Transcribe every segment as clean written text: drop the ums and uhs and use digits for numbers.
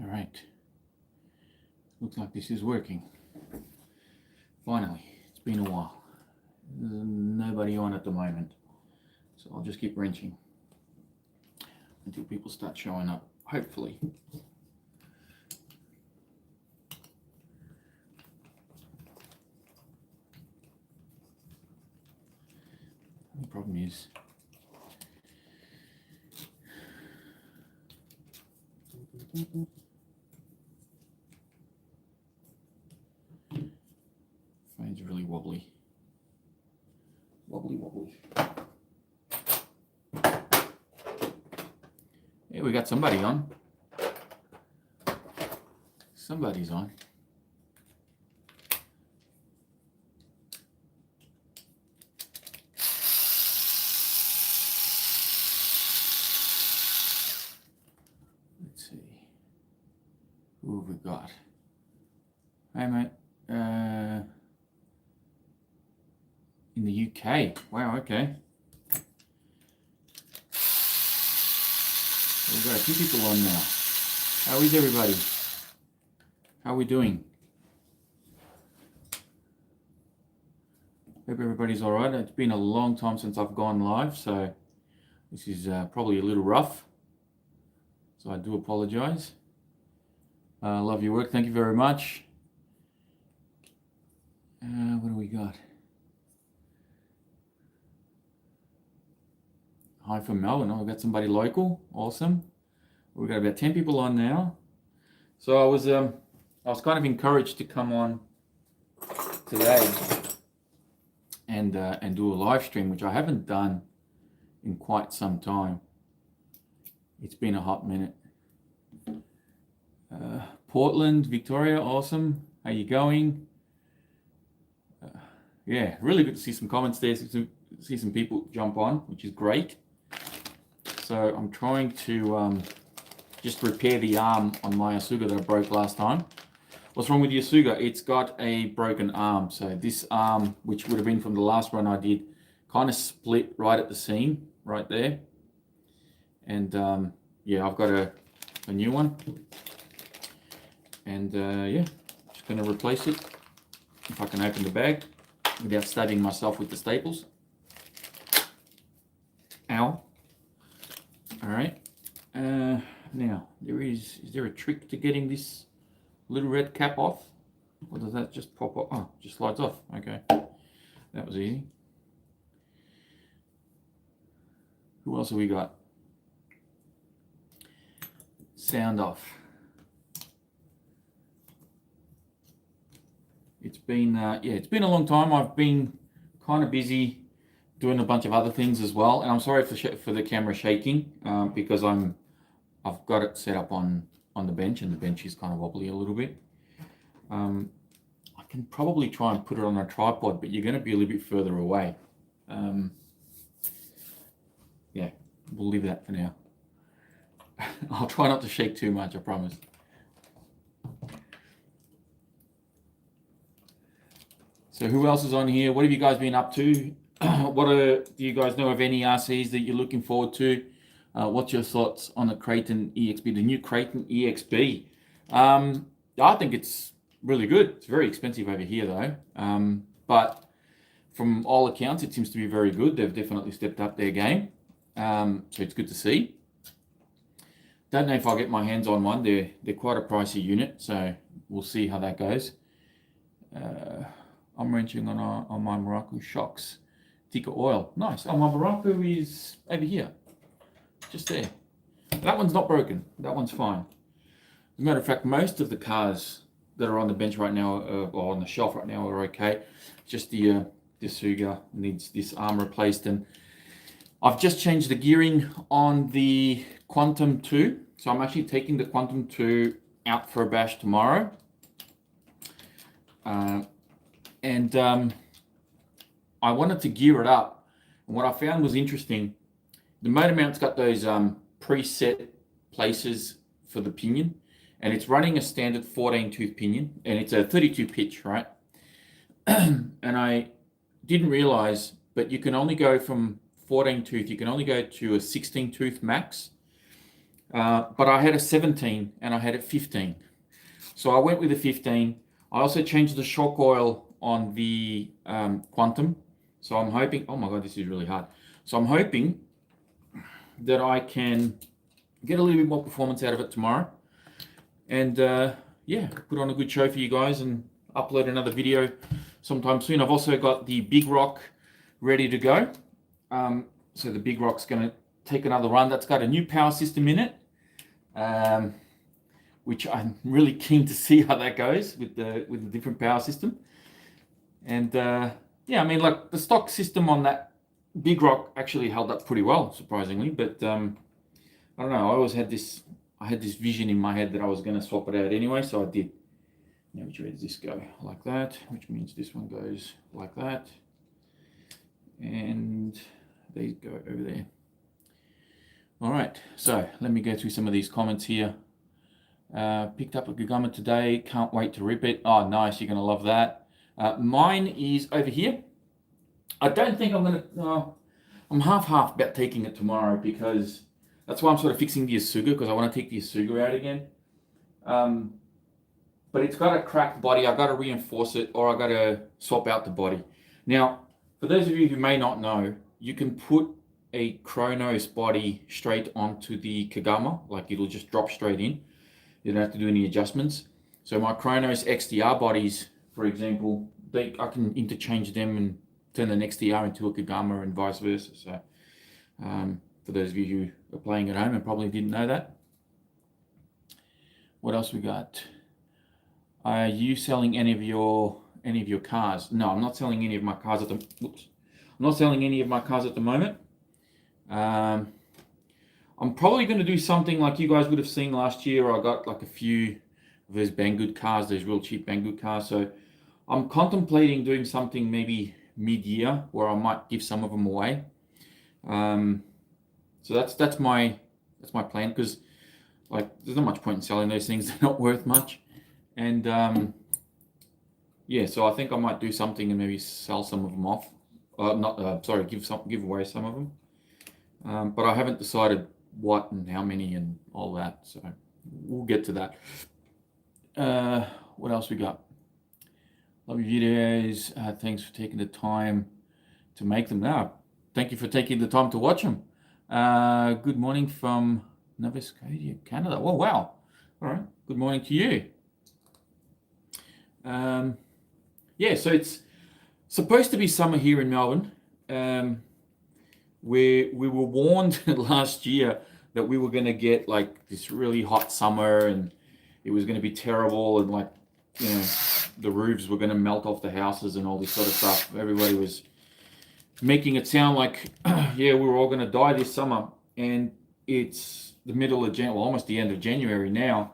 right. Looks like this is working. Finally, it's been a while. There's nobody on at the moment. So I'll just keep wrenching until people start showing up, hopefully. The problem is phone's really wobbly. Wobbly. Yeah, we got somebody on. Somebody's on. Let's see. Who have we got? Hey, mate. In the UK. Wow, okay. We've got a few people on now. How is everybody? How are we doing? Hope everybody's all right. It's been a long time since I've gone live, so this is probably a little rough. So I do apologize. Love your work. Thank you very much. What do we got? Hi from Melbourne. I've got somebody local. Awesome. We've got about 10 people on now. So I was kind of encouraged to come on today and do a live stream, which I haven't done in quite some time. It's been a hot minute. Portland, Victoria, awesome. How you going? Yeah, really good to see some comments there. See some people jump on, which is great. So I'm trying to just repair the arm on my ASUGA that I broke last time. What's wrong with the ASUGA? It's got a broken arm. So this arm, which would have been from the last run I did, kind of split right at the seam, right there. And yeah, I've got a new one. And yeah, just going to replace it. If I can open the bag without stabbing myself with the staples. Ow. All right. Now, is there a trick to getting this little red cap off? Or does that just pop off? Oh, just slides off. Okay. That was easy. Who else have we got? Sound off. It's been, yeah, it's been a long time. I've been kind of busy doing a bunch of other things as well. And I'm sorry for the camera shaking because I've got it set up on the bench, and the bench is kind of wobbly a little bit. I can probably try and put it on a tripod, but you're going to be a little bit further away. Yeah, we'll leave that for now. I'll try not to shake too much, I promise. So who else is on here? What have you guys been up to? Do you guys know of any RCs that you're looking forward to? What's your thoughts on the Creighton EXP, the new Creighton EXP? I think it's really good. It's very expensive over here though. But from all accounts, it seems to be very good. They've definitely stepped up their game. So it's good to see. Don't know if I'll get my hands on one. They're quite a pricey unit, so we'll see how that goes. I'm wrenching on my Morocco shocks. Thicker oil. Nice. Oh, my Morocco is over here. Just there. That one's not broken. That one's fine. As a matter of fact, most of the cars that are on the bench right now, or on the shelf right now, are okay. Just the ASUGA needs this arm replaced. And I've just changed the gearing on the Quantum 2. So I'm actually taking the Quantum 2 out for a bash tomorrow. I wanted to gear it up. And what I found was interesting. The motor mount's got those preset places for the pinion. And it's running a standard 14 tooth pinion. And it's a 32 pitch, right? And I didn't realize, but you can only go from 14 tooth, you can only go to a 16 tooth max. but I had a 17 and I had a 15. So I went with the 15. I also changed the shock oil on the Quantum. So I'm hoping, oh my God, this is really hard. So I'm hoping that I can get a little bit more performance out of it tomorrow. And yeah, put on a good show for you guys and upload another video sometime soon. I've also got the Big Rock ready to go. So the Big Rock's going to take another run. That's got a new power system in it, which I'm really keen to see how that goes with the different power system. And yeah, I mean, like the stock system on that Big Rock actually held up pretty well, surprisingly. But I don't know. I always had this. I had this vision in my head that I was going to swap it out anyway, so I did. Now, which way does this go? Like that, which means this one goes like that, and these go over there. All right, so let me go through some of these comments here. Picked up a Gugama today. Can't wait to rip it. Oh, nice. You're going to love that. Mine is over here. I don't think I'm going to... I'm half-half about taking it tomorrow because that's why I'm sort of fixing the ASUGA, because I want to take the ASUGA out again. But it's got a cracked body. I've got to reinforce it, or I've got to swap out the body. Now, for those of you who may not know, you can put a Chronos body straight onto the Kagama, like it'll just drop straight in. You don't have to do any adjustments. So my Chronos XDR bodies, for example, I can interchange them and turn an XDR into a Kagama and vice versa. So for those of you who are playing at home and probably didn't know that. What else we got? Are you selling any of your cars? No, I'm not selling any of my cars at the. Whoops. I'm not selling any of my cars at the moment. I'm probably going to do something like you guys would have seen last year. I got like a few of those Banggood cars, those real cheap Banggood cars. So I'm contemplating doing something maybe mid-year where I might give some of them away. So that's my plan, because like there's not much point in selling those things. They're not worth much. And yeah, so I think I might do something and maybe sell some of them off. Give away some of them. But I haven't decided what and how many and all that. So we'll get to that. What else we got? Love your videos. Thanks for taking the time to make them. Now, thank you for taking the time to watch them. Good morning from Nova Scotia, Canada. Oh, wow. All right. Good morning to you. Yeah, so it's supposed to be summer here in Melbourne. We were warned last year that we were going to get like this really hot summer and it was going to be terrible, and like, you know, the roofs were going to melt off the houses and all this sort of stuff. Everybody was making it sound like, yeah, we were all going to die this summer. And it's the middle of January, well, almost the end of January now.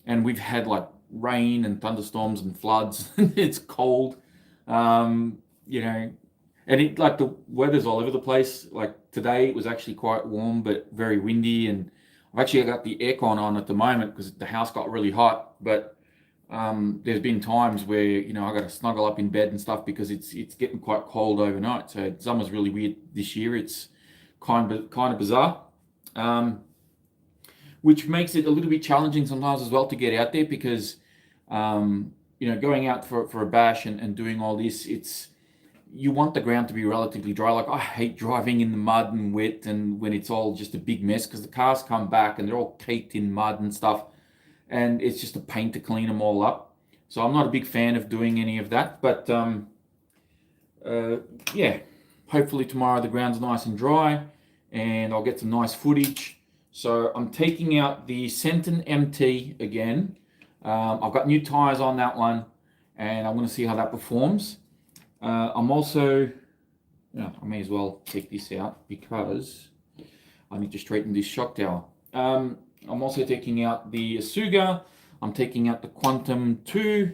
And we've had like rain and thunderstorms and floods. It's cold, you know, and it, like the weather's all over the place. Like today it was actually quite warm, but very windy. And I've actually got the aircon on at the moment because the house got really hot. But there's been times where, you know, I got to snuggle up in bed and stuff because it's getting quite cold overnight. So summer's really weird this year. It's kind of bizarre, which makes it a little bit challenging sometimes as well to get out there because, you know, going out for a bash and doing all this, you want the ground to be relatively dry. Like I hate driving in the mud and wet and when it's all just a big mess because the cars come back and they're all caked in mud and stuff. And it's just a pain to clean them all up. So I'm not a big fan of doing any of that. But yeah, hopefully tomorrow the ground's nice and dry and I'll get some nice footage. So I'm taking out the Senton MT again. I've got new tires on that one and I'm going to see how that performs. I'm also, I may as well take this out because I need to straighten this shock tower. I'm also taking out the ASUGA. I'm taking out the Quantum 2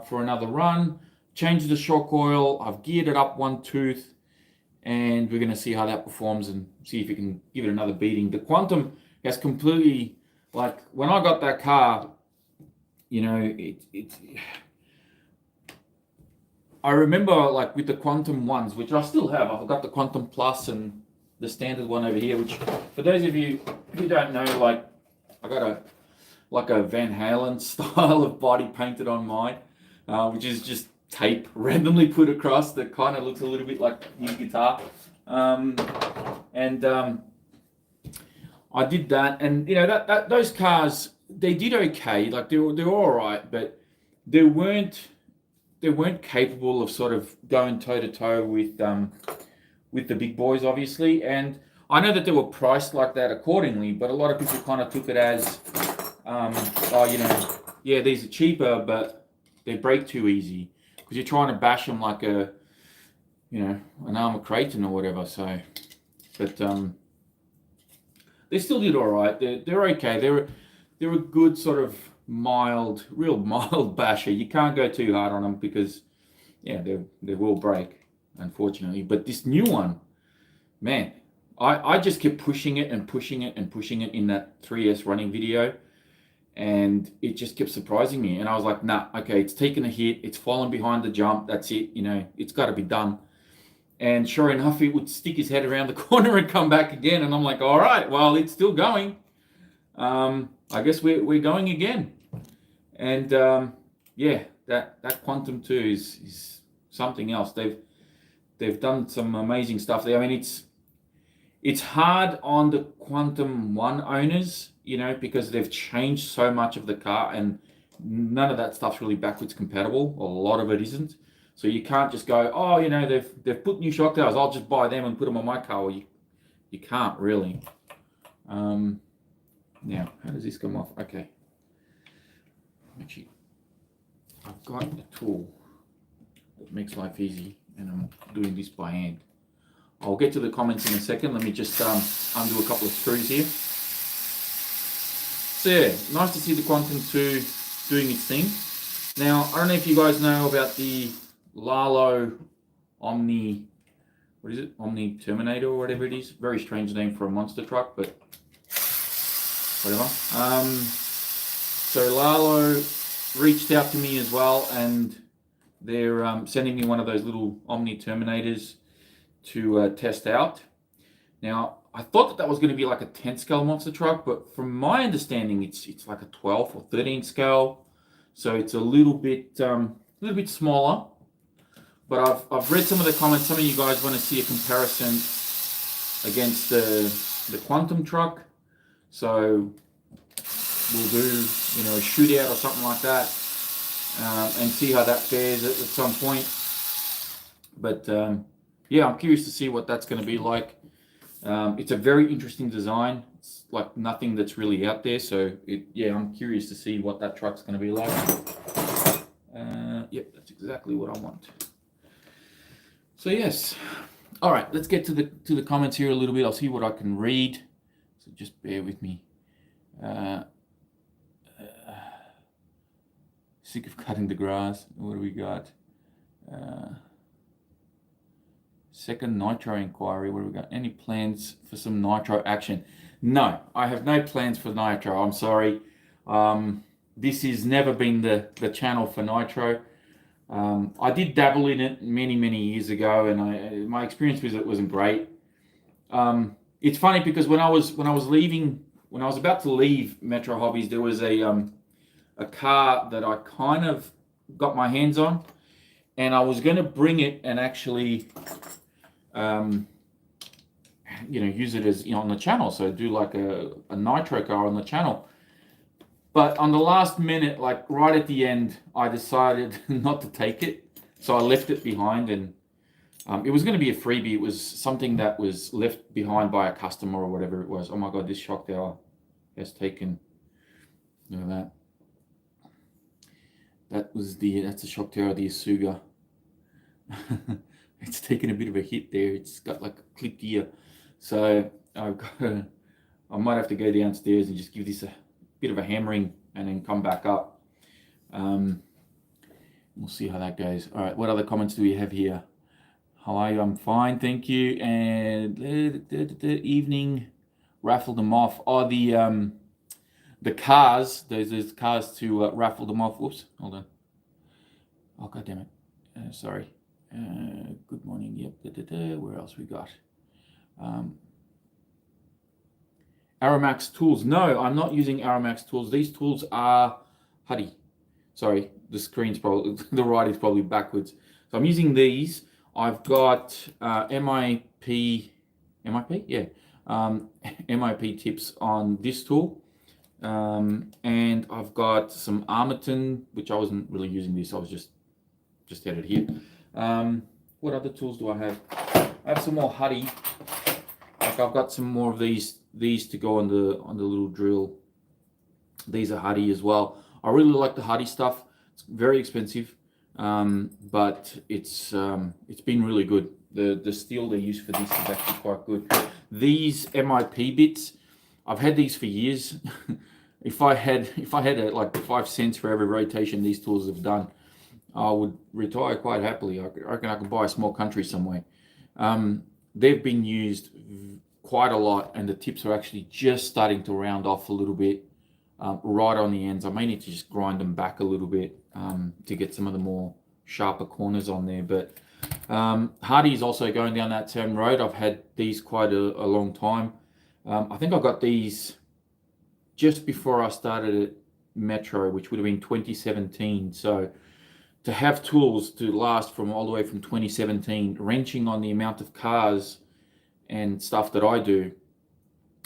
for another run. Changed the shock oil. I've geared it up one tooth. And we're going to see how that performs and see if we can give it another beating. The Quantum has completely, like, when I got that car, you know, I remember, like, with the Quantum ones, which I still have. I've got the Quantum Plus and the standard one over here, which for those of you who don't know, like I got a Van Halen style of body painted on mine, which is just tape randomly put across that kind of looks a little bit like his guitar. I did that, and that those cars, they did okay, like they're all right, but they weren't capable of sort of going toe to toe with the big boys, obviously. And I know that they were priced like that accordingly, but a lot of people kind of took it as, yeah, these are cheaper, but they break too easy because you're trying to bash them like an armor Creighton or whatever. So, but they still did all right. They're okay. They're a good sort of real mild basher. You can't go too hard on them because, yeah, they will break, unfortunately. But this new one, man, I just kept pushing it and pushing it and pushing it in that 3S running video, and it just kept surprising me. And I was like, nah, okay, it's taken a hit. It's fallen behind the jump. That's it. It's got to be done. And sure enough, it would stick his head around the corner and come back again. And I'm like, all right, well, it's still going. I guess we're going again. And yeah, that Quantum 2 is something else. They've done some amazing stuff there. I mean, it's hard on the Quantum 1 owners, because they've changed so much of the car, and none of that stuff's really backwards compatible. A lot of it isn't. So you can't just go, oh, they've put new shock towers, I'll just buy them and put them on my car. Well, you can't really. Now, how does this come off? Okay. Actually, I've got a tool that makes life easy, and I'm doing this by hand. I'll get to the comments in a second. Let me just undo a couple of screws here. So yeah, nice to see the Quantum 2 doing its thing. Now, I don't know if you guys know about the Lalo Omni, what is it? Omni Terminator or whatever it is. Very strange name for a monster truck, but whatever. So Lalo reached out to me as well, and they're sending me one of those little Omni Terminators to test out. Now, I thought that was going to be like a 10 scale monster truck, but from my understanding, it's like a 12 or 13 scale. So it's a little bit smaller. But I've read some of the comments. Some of you guys want to see a comparison against the Quantum truck. So we'll do a shootout or something like that, and see how that fares at some point. But yeah, I'm curious to see what that's going to be like. It's a very interesting design. It's like nothing that's really out there. So yeah, I'm curious to see what that truck's going to be like. Yep, that's exactly what I want. So yes, all right. Let's get to the comments here a little bit. I'll see what I can read. So just bear with me. Sick of cutting the grass. What do we got? Second nitro inquiry. What do we got? Any plans for some nitro action? No, I have no plans for nitro. I'm sorry. This has never been the channel for nitro. I did dabble in it many years ago, and my experience with it wasn't great. It's funny because when I was about to leave Metro Hobbies, there was a car that I kind of got my hands on, and I was going to bring it and actually use it as on the channel, so do like a nitro car on the channel. But on the last minute, like right at the end, I decided not to take it, so I left it behind. And it was going to be a freebie. It was something that was left behind by a customer or whatever it was. Oh my god, this shock tower has taken, look at that. That's the shock tower of the ASUGA. It's taken a bit of a hit there. It's got like a clipped ear. So I might have to go downstairs and just give this a bit of a hammering and then come back up. We'll see how that goes. All right, what other comments do we have here? How are you? I'm fine, thank you. And the evening raffle them off. Oh, the cars. There's cars to raffle them off. Whoops, hold on. Oh god damn it. Sorry. Good morning. Yep. Where else we got? Aramax tools. No, I'm not using Aramax tools. These tools are Huddy. Sorry, the screen's probably, the right is probably backwards. So I'm using these. I've got MIP, yeah, MIP tips on this tool. And I've got some Armaton, which I wasn't really using this. I was just had it here. What other tools do I have? I have some more Huddy. Like I've got some more of these to go on the little drill. These are Huddy as well. I really like the Huddy stuff. It's very expensive, but it's been really good. The steel they use for this is actually quite good. These MIP bits, I've had these for years. If I had like 5 cents for every rotation these tools have done, I would retire quite happily. I reckon I could buy a small country somewhere. They've been used quite a lot, and the tips are actually just starting to round off a little bit, right on the ends. I may need to just grind them back a little bit to get some of the more sharper corners on there. But Hardy is also going down that same road. I've had these quite a long time. I think I got these just before I started at Metro, which would have been 2017. So to have tools to last from all the way from 2017, wrenching on the amount of cars and stuff that I do,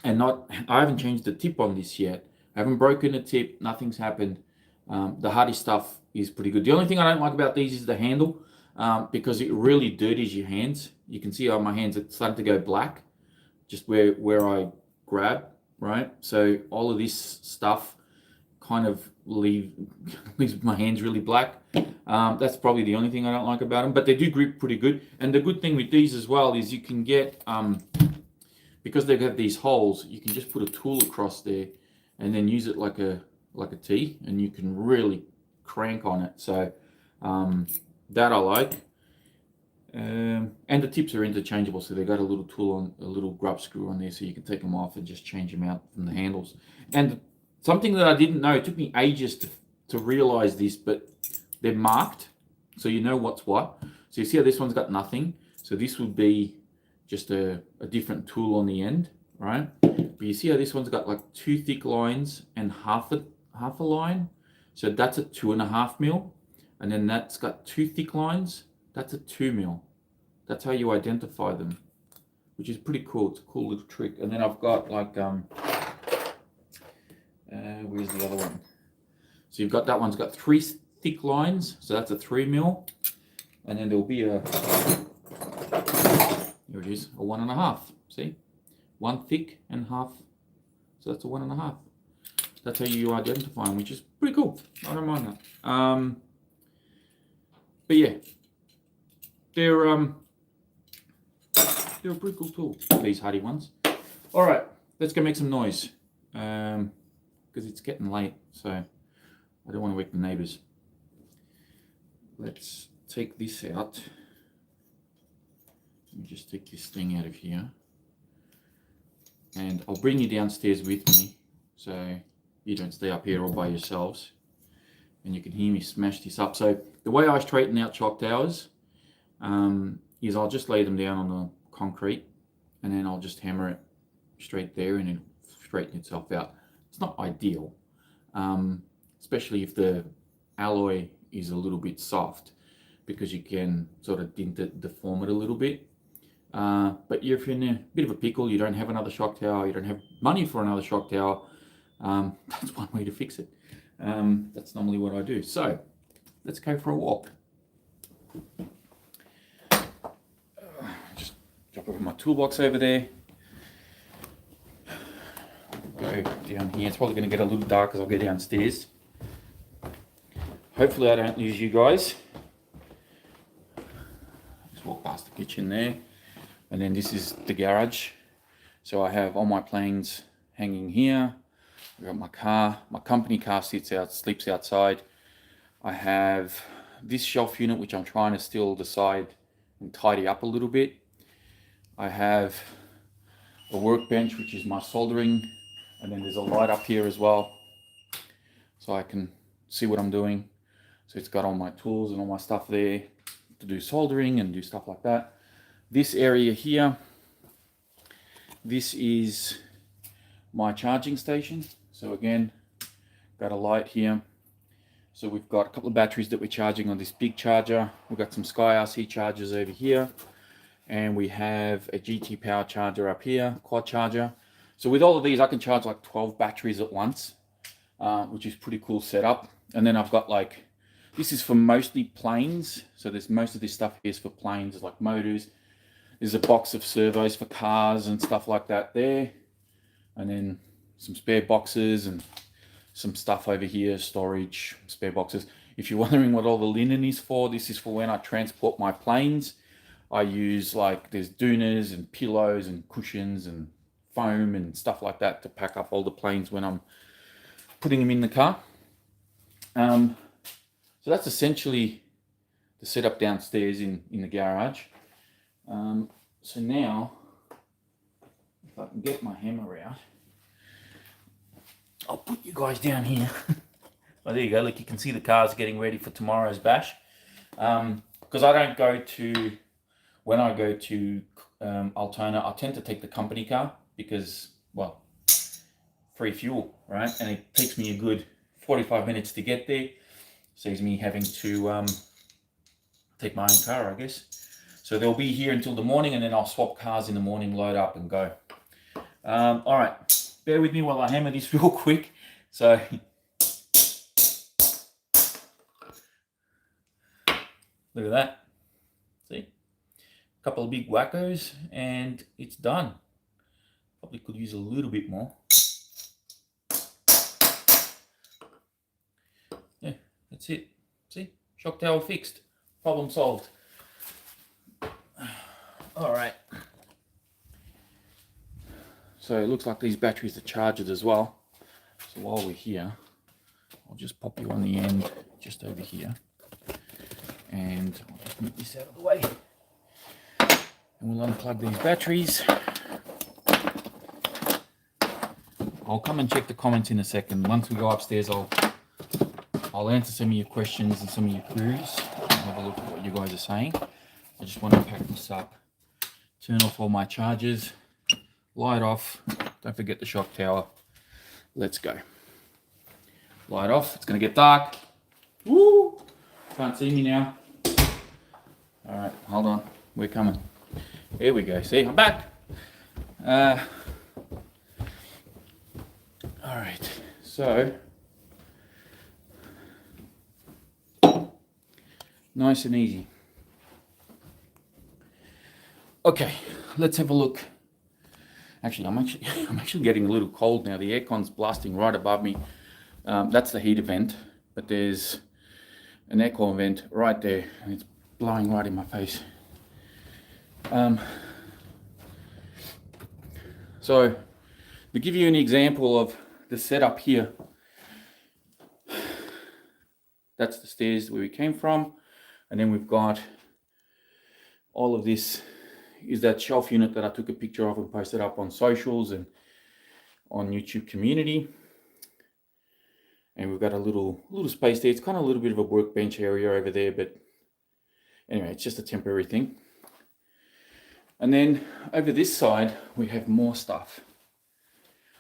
and I haven't changed the tip on this yet. I haven't broken a tip. Nothing's happened. The Hardy stuff is pretty good. The only thing I don't like about these is the handle, because it really dirties your hands. You can see on my hands it's starting to go black, just where I grab, right? So all of this stuff kind of leaves my hands really black. That's probably the only thing I don't like about them, but they do grip pretty good. And the good thing with these as well is you can get, because they have these holes, you can just put a tool across there and then use it like a T, and you can really crank on it. So that I like. And the tips are interchangeable, so they've got a little tool on, a little grub screw on there, so you can take them off and just change them out from the handles. And something that I didn't know, it took me ages to realize this, but they're marked, so you know what's what. So you see how this one's got nothing, so this would be just a different tool on the end, right? But you see how this one's got like 2 thick lines and half a line, so that's a 2.5 mil, and then that's got 2 thick lines, that's a 2 mil. That's how you identify them, which is pretty cool. It's a cool little trick. And then I've got like where's the other one? So you've got that one's got 3 thick lines, so that's a 3 mil, and then there'll be a, here it is, a 1.5. See, 1 thick and half, so that's a 1.5. That's how you identify them, which is pretty cool. I don't mind that. But yeah, they're a pretty cool tool, these Hardy ones. All right, let's go make some noise, because it's getting late, so I don't want to wake the neighbors. Let's take this out. Let me just take this thing out of here, and I'll bring you downstairs with me, so you don't stay up here all by yourselves, and you can hear me smash this up. So the way I straighten out shock towers is I'll just lay them down on the concrete, and then I'll just hammer it straight there, and it'll straighten itself out. It's not ideal, especially if the alloy is a little bit soft, because you can sort of dent it, deform it a little bit. But if you're in a bit of a pickle, you don't have another shock tower, you don't have money for another shock tower, that's one way to fix it. That's normally what I do. So let's go for a walk. Just drop over my toolbox over there. Go down here. It's probably going to get a little dark as I'll go downstairs. Hopefully I don't lose you guys. Just walk past the kitchen there. And then this is the garage. So I have all my planes hanging here. I've got my car. My company car sleeps outside. I have this shelf unit, which I'm trying to still decide and tidy up a little bit. I have a workbench, which is my soldering. And then there's a light up here as well, so I can see what I'm doing. So it's got all my tools and all my stuff there to do soldering and do stuff like that. This area here, this is my charging station. So again, got a light here. So we've got a couple of batteries that we're charging on this big charger. We've got some Sky RC chargers over here. And we have a GT power charger up here, quad charger. So with all of these, I can charge like 12 batteries at once, which is pretty cool setup. And then I've got like, this is for mostly planes. So there's most of this stuff here is for planes, like motors. There's a box of servos for cars and stuff like that there. And then some spare boxes and some stuff over here, storage, spare boxes. If you're wondering what all the linen is for, this is for when I transport my planes. I use like, there's doonas and pillows and cushions and foam and stuff like that to pack up all the planes when I'm putting them in the car. So that's essentially the setup downstairs in the garage. So now, if I can get my hammer out, I'll put you guys down here. Oh, there you go. Look, you can see the cars getting ready for tomorrow's bash. Because I don't go to, when I go to Altona, I tend to take the company car because, well, free fuel, right? And it takes me a good 45 minutes to get there. Saves me having to take my own car, I guess. So they'll be here until the morning, and then I'll swap cars in the morning, load up and go. All right, bear with me while I hammer this real quick. So look at that. See? A couple of big wackos and it's done. Probably could use a little bit more. Yeah, that's it. See? Shock tower fixed. Problem solved. All right. So it looks like these batteries are charged as well. So while we're here, I'll just pop you on the end just over here. And I'll just move this out of the way. And we'll unplug these batteries. I'll come and check the comments in a second. Once we go upstairs, I'll answer some of your questions and some of your queries. And have a look at what you guys are saying. I just want to pack this up. Turn off all my chargers. Light off. Don't forget the shock tower. Let's go. Light off. It's going to get dark. Woo! Can't see me now. All right, hold on. We're coming. Here we go. See, I'm back. All right. So, nice and easy. Okay, let's have a look. Actually, I'm actually getting a little cold now. The aircon's blasting right above me. That's the heater vent, but there's an aircon vent right there, and it's blowing right in my face. So, to give you an example of the setup here, that's the stairs where we came from, and then we've got all of this is that shelf unit that I took a picture of and posted up on socials and on YouTube community. And we've got a little space there. It's kind of a little bit of a workbench area over there, but anyway, it's just a temporary thing. And then over this side, we have more stuff.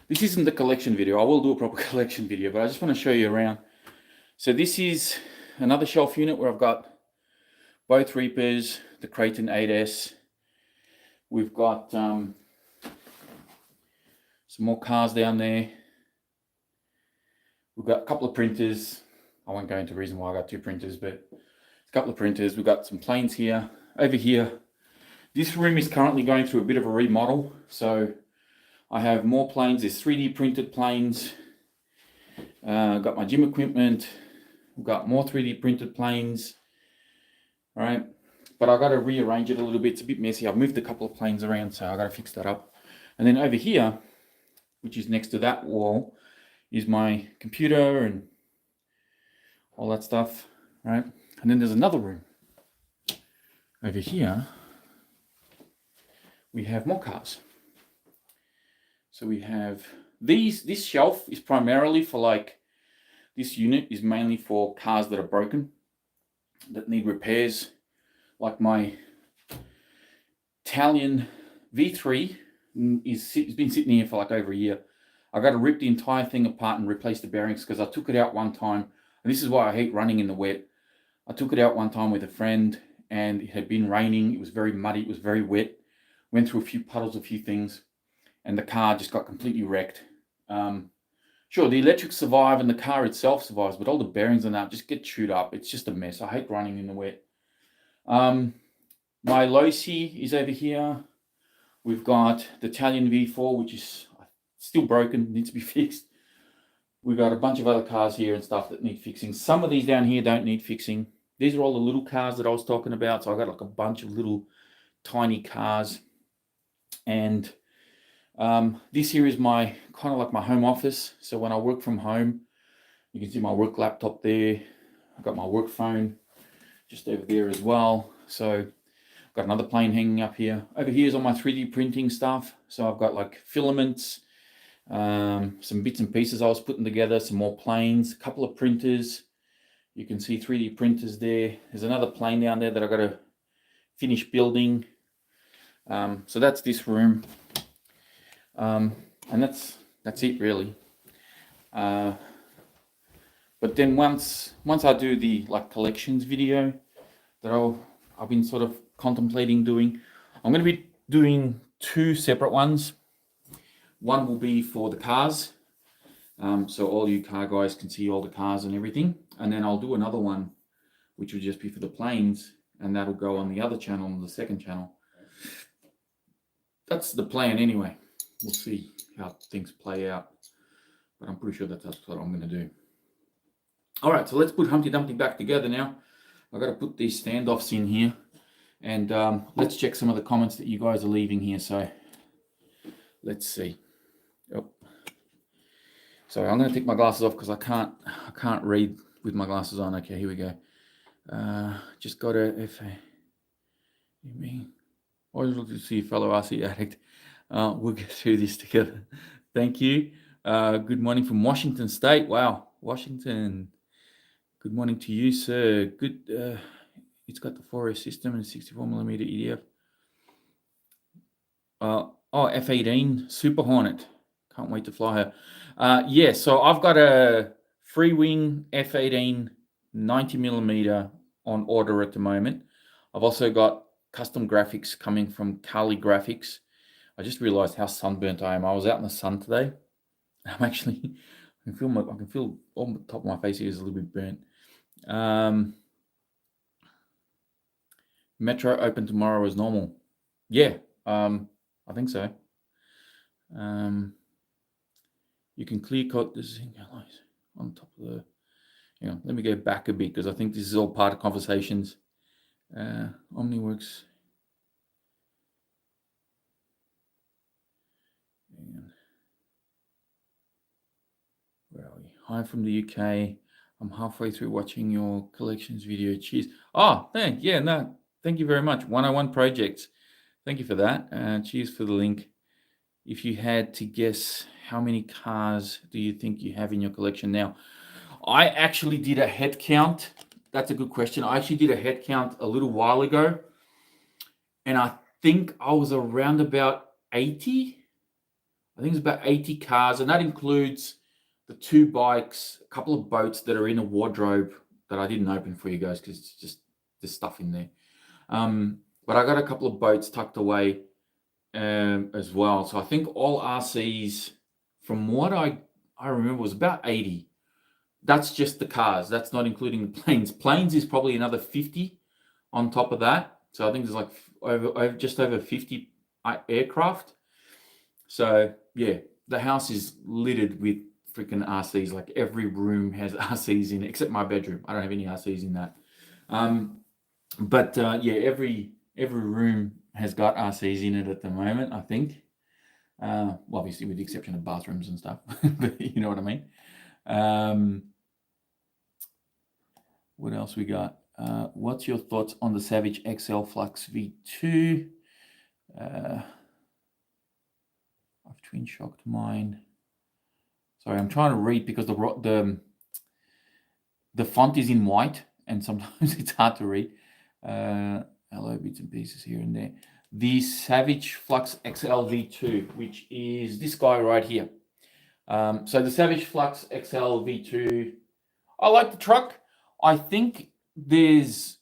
This isn't the collection video. I will do a proper collection video, but I just want to show you around. So this is another shelf unit where I've got both Reapers, the Kraton 8S. We've got some more cars down there. We've got a couple of printers. I won't go into the reason why I got two printers, but a couple of printers. We've got some planes here. Over here, this room is currently going through a bit of a remodel. So I have more planes. There's 3D printed planes. I've got my gym equipment. We've got more 3D printed planes. All right. But I've got to rearrange it a little bit. It's a bit messy. I've moved a couple of planes around, so I've got to fix that up. And then over here, which is next to that wall, is my computer and all that stuff, right? And then there's another room. Over here, we have more cars. So we have this shelf is primarily for like, this unit is mainly for cars that are broken, that need repairs. Like my Italian V3 has been sitting here for like over a year. I got to rip the entire thing apart and replace the bearings because I took it out one time. And this is why I hate running in the wet. I took it out one time with a friend and it had been raining. It was very muddy. It was very wet. Went through a few puddles, a few things, and the car just got completely wrecked. Sure, the electrics survive and the car itself survives, but all the bearings and that just get chewed up. It's just a mess. I hate running in the wet. My Losi is over here. We've got the Italian V4, which is still broken, needs to be fixed. We've got a bunch of other cars here and stuff that need fixing. Some of these down here don't need fixing. These are all the little cars that I was talking about. So I got like a bunch of little tiny cars. And this here is my kind of like my home office. So when I work from home, you can see my work laptop there. I've got my work phone just over there as well. So I've got another plane hanging up here. Over here is all my 3D printing stuff. So I've got like filaments, some bits and pieces I was putting together, some more planes, a couple of printers. You can see 3D printers there. There's another plane down there that I've got to finish building. So that's this room. And that's it really. But then once I do the like collections video that I've been sort of contemplating doing, I'm going to be doing 2 separate ones. One will be for the cars, so all you car guys can see all the cars and everything, and then I'll do another one which will just be for the planes, and that'll go on the other channel, on the second channel. That's the plan anyway. We'll see how things play out, but I'm pretty sure that's what I'm going to do. All right, so let's put Humpty Dumpty back together now. I've got to put these standoffs in here, and let's check some of the comments that you guys are leaving here. So let's see. Oh, sorry, I'm going to take my glasses off because I can't read with my glasses on. Okay, here we go. Just got a FA. You mean? Always look to see a fellow RC addict. We'll get through this together. Thank you. Good morning from Washington State. Wow, Washington. Good morning to you, sir. Good. It's got the 4S system and 64mm EDF. F-18 Super Hornet. Can't wait to fly her. Yeah, so I've got a free-wing F-18 90mm on order at the moment. I've also got custom graphics coming from Kali Graphics. I just realized how sunburnt I am. I was out in the sun today. I'm actually, I can feel all the top of my face here is a little bit burnt. Metro open tomorrow as normal. Yeah, I think so. You can clear cut the zinc alloys on top of the, let me go back a bit because I think this is all part of conversations. OmniWorks. Where are we? Hi from the UK. I'm halfway through watching your collections video. Cheers. Oh, thank you very much. 101 Projects. Thank you for that. Cheers for the link. If you had to guess, how many cars do you think you have in your collection now? I actually did a head count. That's a good question. I actually did a head count a little while ago, and I think I was around about 80. I think it's about 80 cars, and that includes the 2 bikes, a couple of boats that are in a wardrobe that I didn't open for you guys because it's just there's stuff in there. But I got a couple of boats tucked away as well. So I think all RCs, from what I remember, was about 80. That's just the cars. That's not including the planes. Planes is probably another 50 on top of that. So I think there's like just over 50 aircraft. So yeah, the house is littered with freaking RCs. Like every room has RCs in it, except my bedroom. I don't have any RCs in that. But yeah, every room has got RCs in it at the moment, I think. Well, obviously with the exception of bathrooms and stuff, but you know what I mean. What else we got? What's your thoughts on the Savage XL Flux V2? I've twin shocked mine. Sorry, I'm trying to read because the font is in white and sometimes it's hard to read. Hello, bits and pieces here and there. The Savage Flux XL V2, which is this guy right here. So the Savage Flux XL V2, I like the truck. I think there's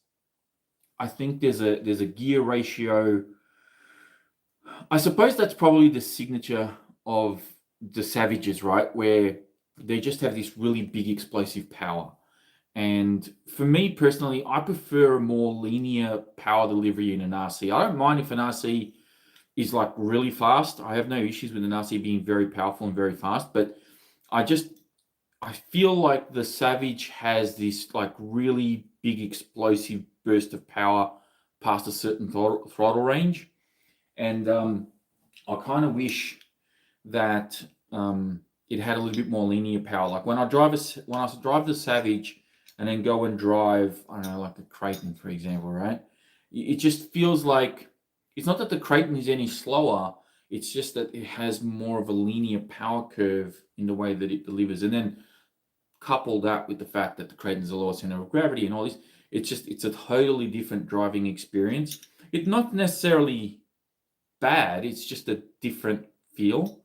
a gear ratio. I suppose that's probably the signature of the Savages, right? Where they just have this really big explosive power. And for me personally, I prefer a more linear power delivery in an RC. I don't mind if an RC is like really fast. I have no issues with an RC being very powerful and very fast, but I feel like the Savage has this like really big explosive burst of power past a certain throttle range. And I kind of wish that it had a little bit more linear power. Like when I drive the Savage and then go and drive, I don't know, like the Creighton, for example, right? It just feels like it's not that the Creighton is any slower. It's just that it has more of a linear power curve in the way that it delivers. And then couple that with the fact that the Creighton is a lower center of gravity and all this, it's a totally different driving experience. It's not necessarily bad. It's just a different feel.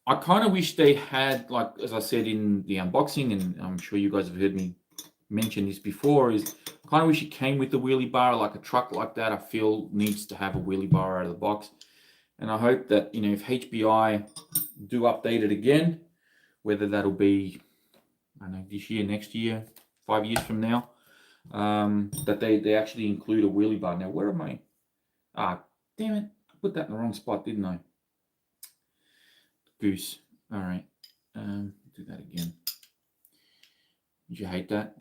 I kind of wish they had, like, as I said in the unboxing, and I'm sure you guys have heard me mention this before, is I kind of wish it came with a wheelie bar. Like a truck like that, I feel needs to have a wheelie bar out of the box. And I hope that, if HBI do update it again, whether that'll be, I don't know, this year, next year, 5 years from now, that they actually include a wheelie bar. Now, where am I? Damn it. I put that in the wrong spot, didn't I? Goose. All right. Do that again. Did you hate that?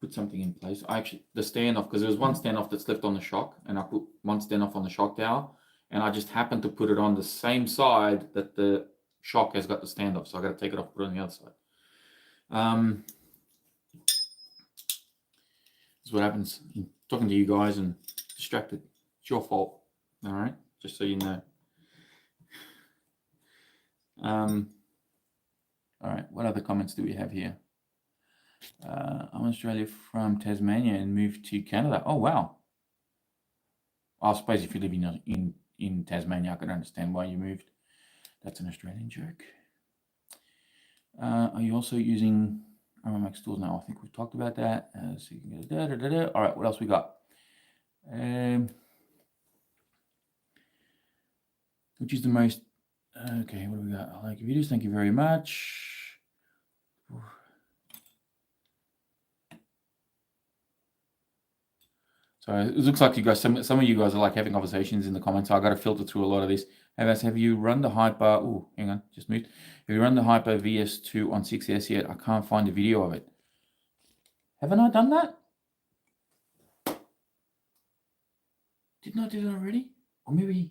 Put something in place. The standoff, because there was one standoff that's left on the shock, and I put one standoff on the shock tower, and I just happened to put it on the same side that the shock has got the standoff, so I got to take it off, put it on the other side. That's what happens. I'm talking to you guys and distracted. It's your fault. All right, just so you know. All right, what other comments do we have here? I'm Australia from Tasmania and moved to Canada. Oh, wow. I suppose if you live in Tasmania, I can understand why you moved. That's an Australian joke. Are you also using RMX tools now? I think we've talked about that. So you can go All right, what else we got? Which is the most... Okay, what do we got? I like your videos. Thank you very much. So it looks like you guys, some of you guys are like having conversations in the comments. So I got to filter through a lot of this. Have you run the Hyper? Oh, hang on, just moved. Have you run the Hyper VS2 on 6S yet? I can't find a video of it. Haven't I done that? Didn't I do that already? Or maybe,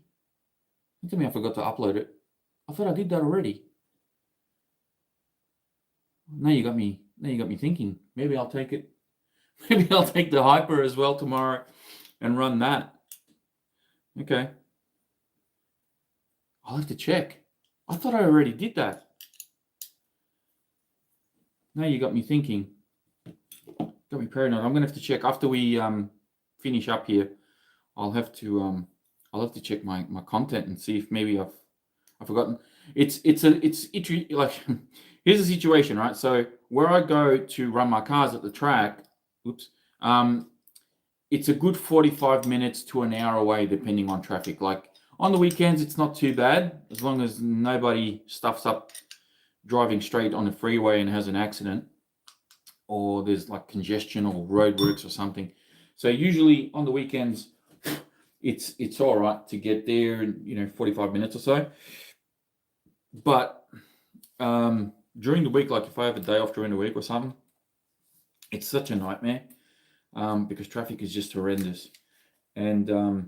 don't tell me I forgot to upload it. I thought I did that already. Now you got me thinking. Maybe I'll take it. Maybe I'll take the Hyper as well tomorrow and run that. Okay. I'll have to check. I thought I already did that. Now you got me thinking. Got me paranoid. I'm gonna have to check after we finish up here. I'll have to check my content and see if maybe I've forgotten. It's like here's the situation, right? So where I go to run my cars at the track, it's a good 45 minutes to an hour away, depending on traffic. Like on the weekends, it's not too bad as long as nobody stuffs up driving straight on the freeway and has an accident, or there's like congestion or roadworks or something. So usually on the weekends, it's all right to get there in 45 minutes or so. But during the week, like if I have a day off during the week or something, it's such a nightmare because traffic is just horrendous. And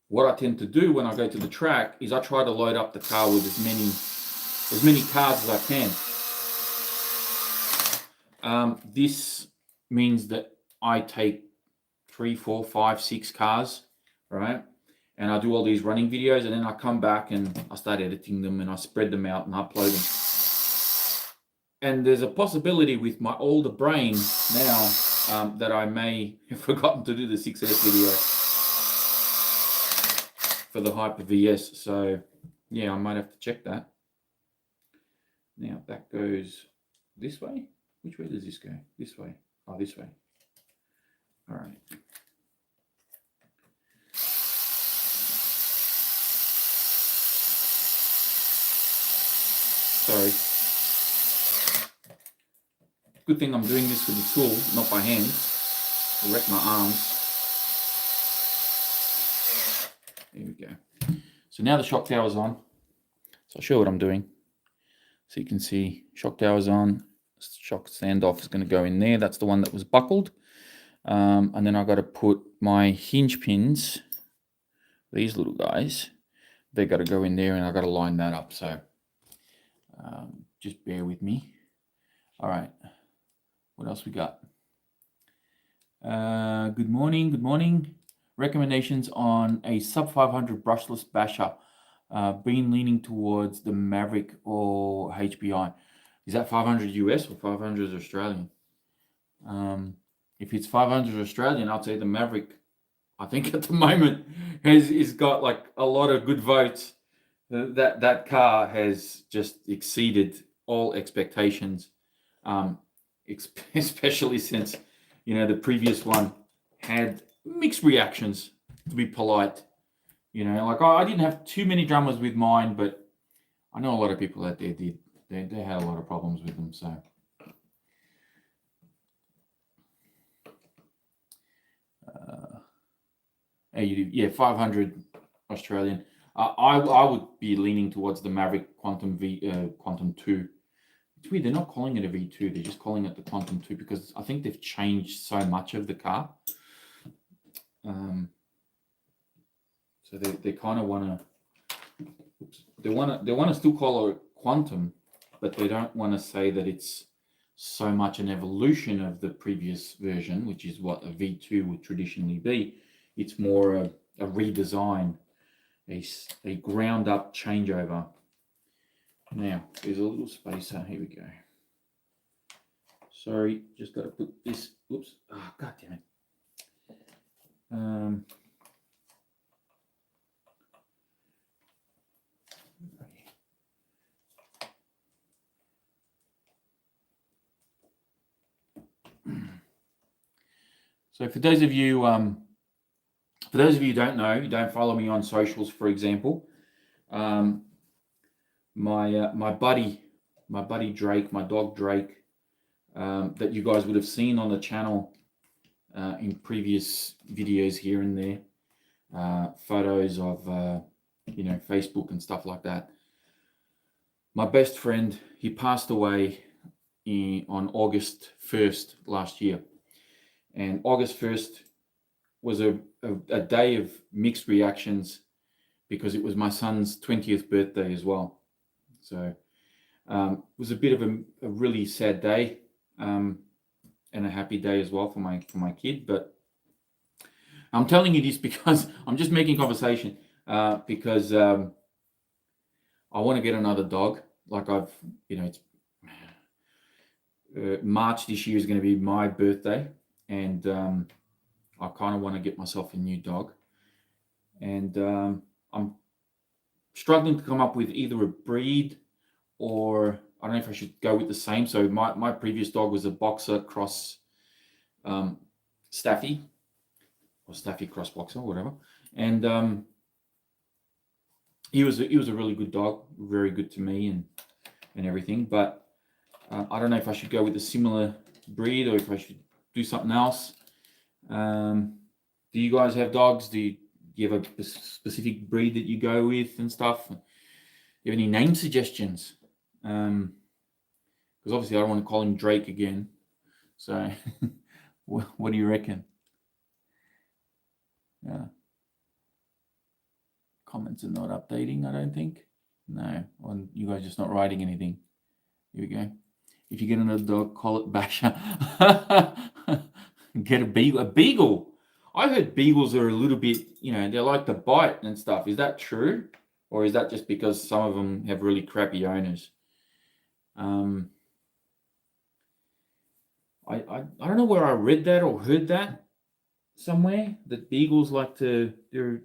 what I tend to do when I go to the track is I try to load up the car with as many cars as I can. This means that I take 3, 4, 5, 6 cars, right? And I do all these running videos, and then I come back and I start editing them and I spread them out and upload them. And there's a possibility with my older brain now that I may have forgotten to do the 6S video for the Hyper VS. So yeah, I might have to check that. Now that goes this way. Which way does this go? This way. Oh, this way. All right. Sorry. Good thing I'm doing this with the tool, not by hand. I'll wreck my arms. There we go. So now the shock tower's on. So I'll show what I'm doing. So you can see shock tower's on. Shock standoff is going to go in there. That's the one that was buckled. And then I've got to put my hinge pins, these little guys, they've got to go in there, and I've got to line that up. So just bear with me. All right. What else we got? Good morning. Good morning. Recommendations on a sub 500 brushless basher. Been leaning towards the Maverick or HBI. Is that 500 US or 500 Australian? If it's 500 Australian, I'll say the Maverick. I think at the moment has got like a lot of good votes. That car has just exceeded all expectations, especially since the previous one had mixed reactions, to be polite. Like I didn't have too many dramas with mine, but I know a lot of people out there did. They had a lot of problems with them. So yeah, 500 Australian. I would be leaning towards the Maverick Quantum Quantum 2. It's weird, they're not calling it a V2, they're just calling it the Quantum 2 because I think they've changed so much of the car. So they kind of want to still call it Quantum, but they don't want to say that it's so much an evolution of the previous version, which is what a V2 would traditionally be. It's more a redesign, a ground up changeover. Now, there's a little spacer. Here we go. Sorry, just got to put this. Whoops. Oh, God damn it. So for those of you who don't know, you don't follow me on socials, for example, my buddy Drake, my dog Drake, that you guys would have seen on the channel in previous videos here and there, photos of Facebook and stuff like that. My best friend, he passed away on August 1st last year. And August 1st was a day of mixed reactions because it was my son's 20th birthday as well. So it was a bit of a really sad day and a happy day as well for my kid. But I'm telling you this because I'm just making conversation because I want to get another dog. Like it's March this year is going to be my birthday. And I kind of want to get myself a new dog. And I'm struggling to come up with either a breed or I don't know if I should go with the same. So my previous dog was a boxer cross Staffy or Staffy cross boxer, whatever. And he was a really good dog, very good to me and everything. But I don't know if I should go with a similar breed or if I should do something else. Do you guys have dogs? Do you have a specific breed that you go with and stuff? Do you have any name suggestions? Because obviously I don't want to call him Drake again. So what do you reckon? Yeah. Comments are not updating, I don't think. No, or you guys just not writing anything. Here we go. If you get another dog, call it Basher. Get a beagle. A beagle. I heard beagles are a little bit, they like to bite and stuff. Is that true? Or is that just because some of them have really crappy owners? I don't know where I read that or heard that somewhere, that beagles like to, they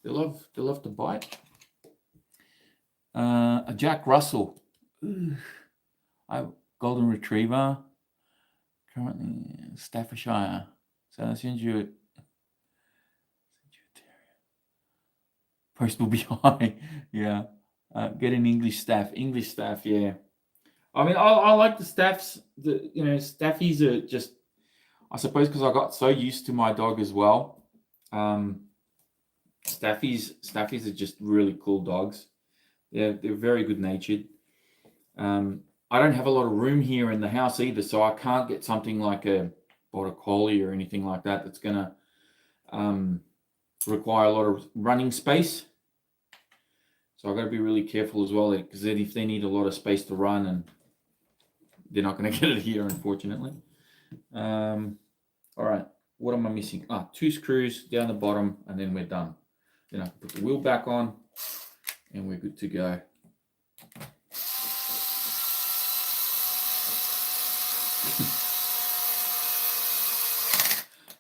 love to bite. A Jack Russell. I golden retriever, currently Staffordshire. So I'll send you post will be high. Yeah. Get an English staff. English staff, yeah. I mean, I like the staffs. Staffies are just, I suppose, because I got so used to my dog as well. Staffies are just really cool dogs. They're very good natured. I don't have a lot of room here in the house either, so I can't get something like a border collie or anything like that that's gonna require a lot of running space. So I've got to be really careful as well, because then if they need a lot of space to run, and they're not going to get it here, unfortunately. All right, what am I missing? 2 screws down the bottom, and then we're done. Then I can put the wheel back on, and we're good to go.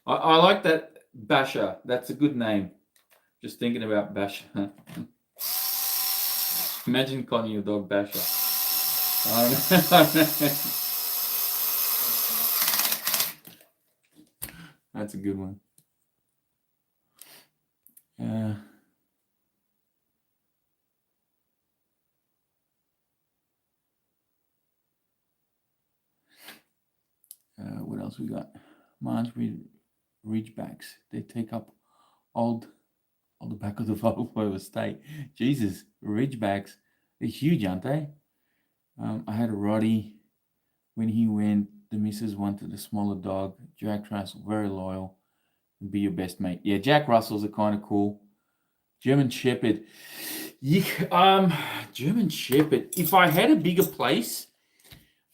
I like that Basher. That's a good name. Just thinking about Basher. Imagine calling your dog Basher. I don't know. That's a good one. What else we got? Mines with ridgebacks. They take up all the back of the Volvo estate. Jesus, ridgebacks. They're huge, aren't they? I had a Roddy. When he went, the missus wanted a smaller dog. Jack Russell, very loyal. Be your best mate. Yeah, Jack Russells are kind of cool. German Shepherd. Yeah, German Shepherd. If I had a bigger place,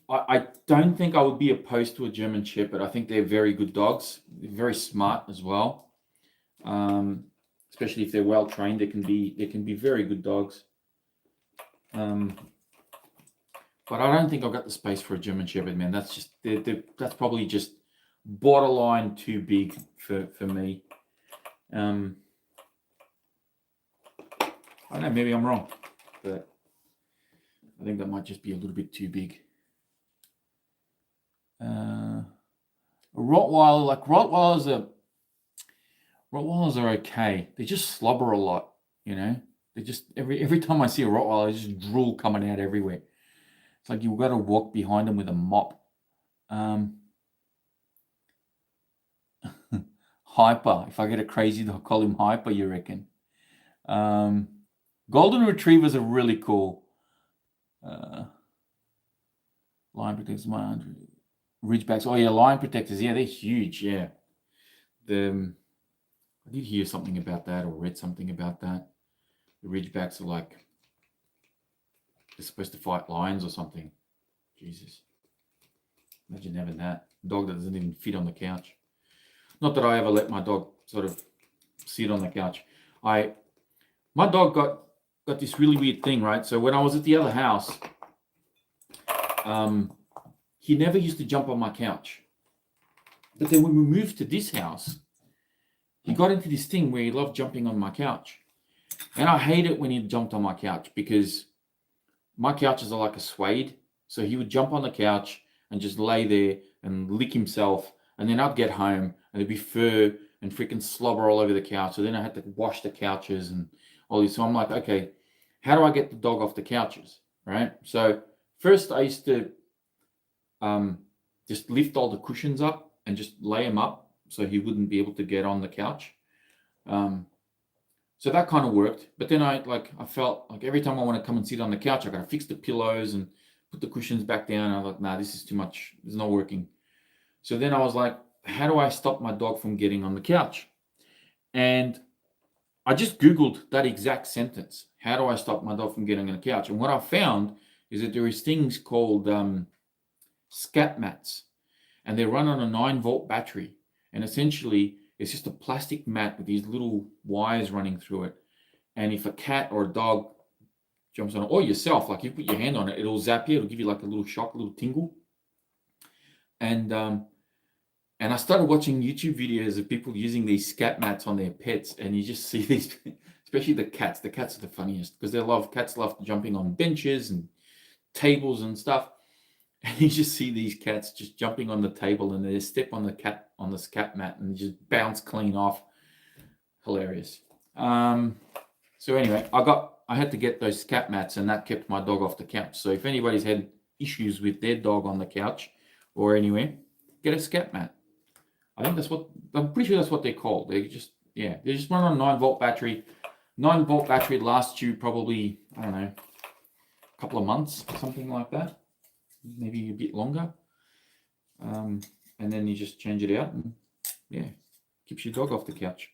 I don't think I would be opposed to a German Shepherd. I think they're very good dogs. They're very smart as well. Especially if they're well trained, they can be very good dogs. But I don't think I've got the space for a German Shepherd, man. That's that's probably just borderline too big for me. I don't know, maybe I'm wrong, but I think that might just be a little bit too big. A Rottweiler, like Rottweilers are okay. They just slobber a lot, you know. They just every time I see a Rottweiler, there's just drool coming out everywhere. It's like you've got to walk behind them with a mop. Hyper. If I get a crazy dog, call him Hyper, you reckon? Golden Retrievers are really cool. Lion Protectors, 100. Ridgebacks. Oh, yeah, Lion Protectors. Yeah, they're huge. Yeah. I did hear something about that or read something about that. The Ridgebacks are like, they're supposed to fight lions or something. Jesus. Imagine having that. A dog that doesn't even fit on the couch. Not that I ever let my dog sort of sit on the couch. My dog got this really weird thing, right? So when I was at the other house, he never used to jump on my couch. But then when we moved to this house, he got into this thing where he loved jumping on my couch. And I hate it when he jumped on my couch, because my couches are like a suede. So he would jump on the couch and just lay there and lick himself. And then I'd get home and there'd be fur and freaking slobber all over the couch. So then I had to wash the couches and all this. So I'm like, okay, how do I get the dog off the couches, right? So first I used to just lift all the cushions up and just lay him up so he wouldn't be able to get on the couch. So that kind of worked. But then I felt like every time I want to come and sit on the couch, I got to fix the pillows and put the cushions back down. And I was like, nah, this is too much. It's not working. So then I was like, how do I stop my dog from getting on the couch? And I just Googled that exact sentence. How do I stop my dog from getting on the couch? And what I found is that there is things called scat mats. And they run on a 9-volt battery. And essentially, it's just a plastic mat with these little wires running through it. And if a cat or a dog jumps on it, or yourself, like you put your hand on it, it'll zap you. It'll give you like a little shock, a little tingle. And I started watching YouTube videos of people using these scat mats on their pets, and you just see these, especially the cats. The cats are the funniest because cats love jumping on benches and tables and stuff. And you just see these cats just jumping on the table, and they step on the cat mat and just bounce clean off. Hilarious. So anyway, I had to get those cat mats, and that kept my dog off the couch. So if anybody's had issues with their dog on the couch or anywhere, get a scat mat. I'm pretty sure that's what they're called. They just run on 9-volt battery. 9-volt battery lasts you probably, I don't know, a couple of months, something like that. Maybe a bit longer. And then you just change it out, and keeps your dog off the couch.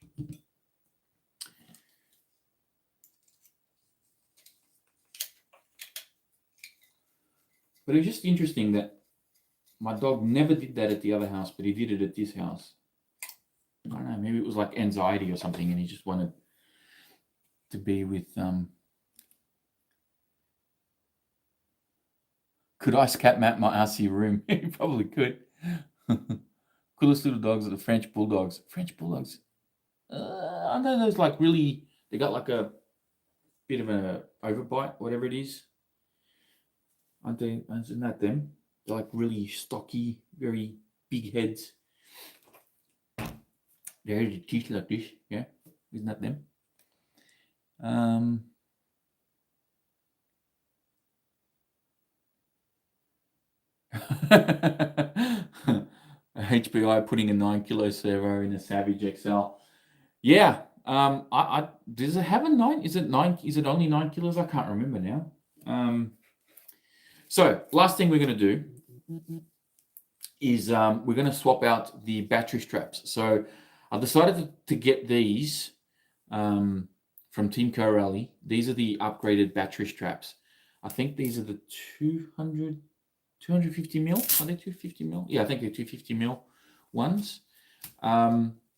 But it was just interesting that my dog never did that at the other house, but he did it at this house. I don't know, maybe it was like anxiety or something, and he just wanted to be with Could I scat mat my RC room? You probably could. Coolest little dogs are the French Bulldogs. French Bulldogs. I know those like really, they got like a bit of an overbite, whatever it is. Aren't they? Isn't that them? They're like really stocky, very big heads. They have the teeth like this, yeah? Isn't that them? HBI putting a 9-kilo servo in a Savage XL. Yeah. Does it have a 9? Is it 9? Is it only 9 kilos? I can't remember now. So last thing we're going to do is we're going to swap out the battery straps. So I decided to get these from Teamco Rally. These are the upgraded battery straps. I think these are the 250 mil. Are they 250 mil? Yeah, I think they're 250 mil ones.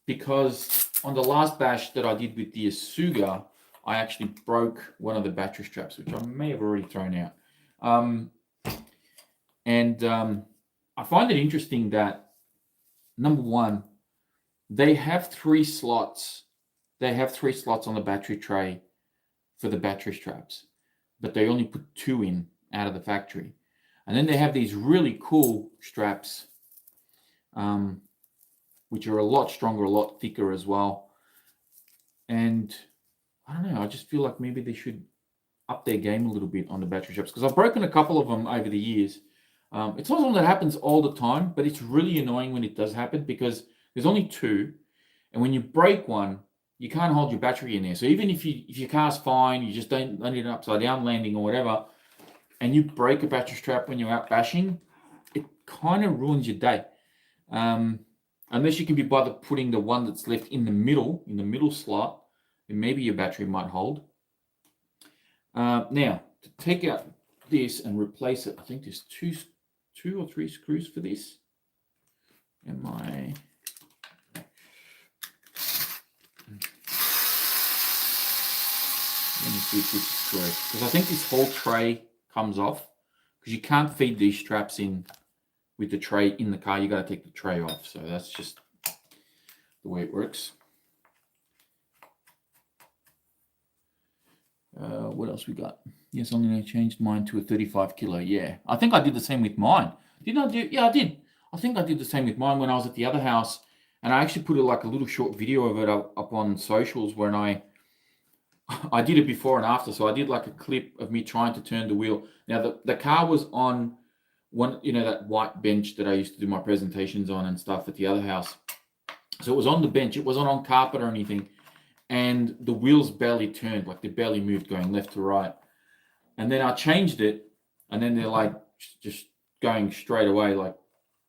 Because on the last bash that I did with the ASUGA, I actually broke one of the battery straps, which I may have already thrown out. I find it interesting that, number one, they have 3 slots. They have 3 slots on the battery tray for the battery straps, but they only put 2 in out of the factory. And then they have these really cool straps, which are a lot stronger, a lot thicker as well. And I don't know, I just feel like maybe they should up their game a little bit on the battery straps, because I've broken a couple of them over the years. It's not something that happens all the time, but it's really annoying when it does happen, because there's only 2, and when you break one, you can't hold your battery in there. So even if your car's fine, you just don't need an upside down landing or whatever, and you break a battery strap when you're out bashing, it kind of ruins your day. Unless you can be bothered putting the one that's left in the middle slot, then maybe your battery might hold. Now, to take out this and replace it, I think there's two or three screws for this. Let me see if this is correct, because I think this whole tray comes off, because you can't feed these straps in with the tray in the car. You got to take the tray off. So that's just the way it works. What else we got? Yes, I'm going to change mine to a 35 kilo. Yeah, I think I did the same with mine. Didn't I do? Yeah, I did. I think I did the same with mine when I was at the other house, and I actually put a little short video of it up on socials when I did it before and after. So I did like a clip of me trying to turn the wheel. Now the car was on one, that white bench that I used to do my presentations on and stuff at the other house. So it was on the bench. It wasn't on carpet or anything. And the wheels barely turned, like they barely moved going left to right. And then I changed it, and then they're like just going straight away, like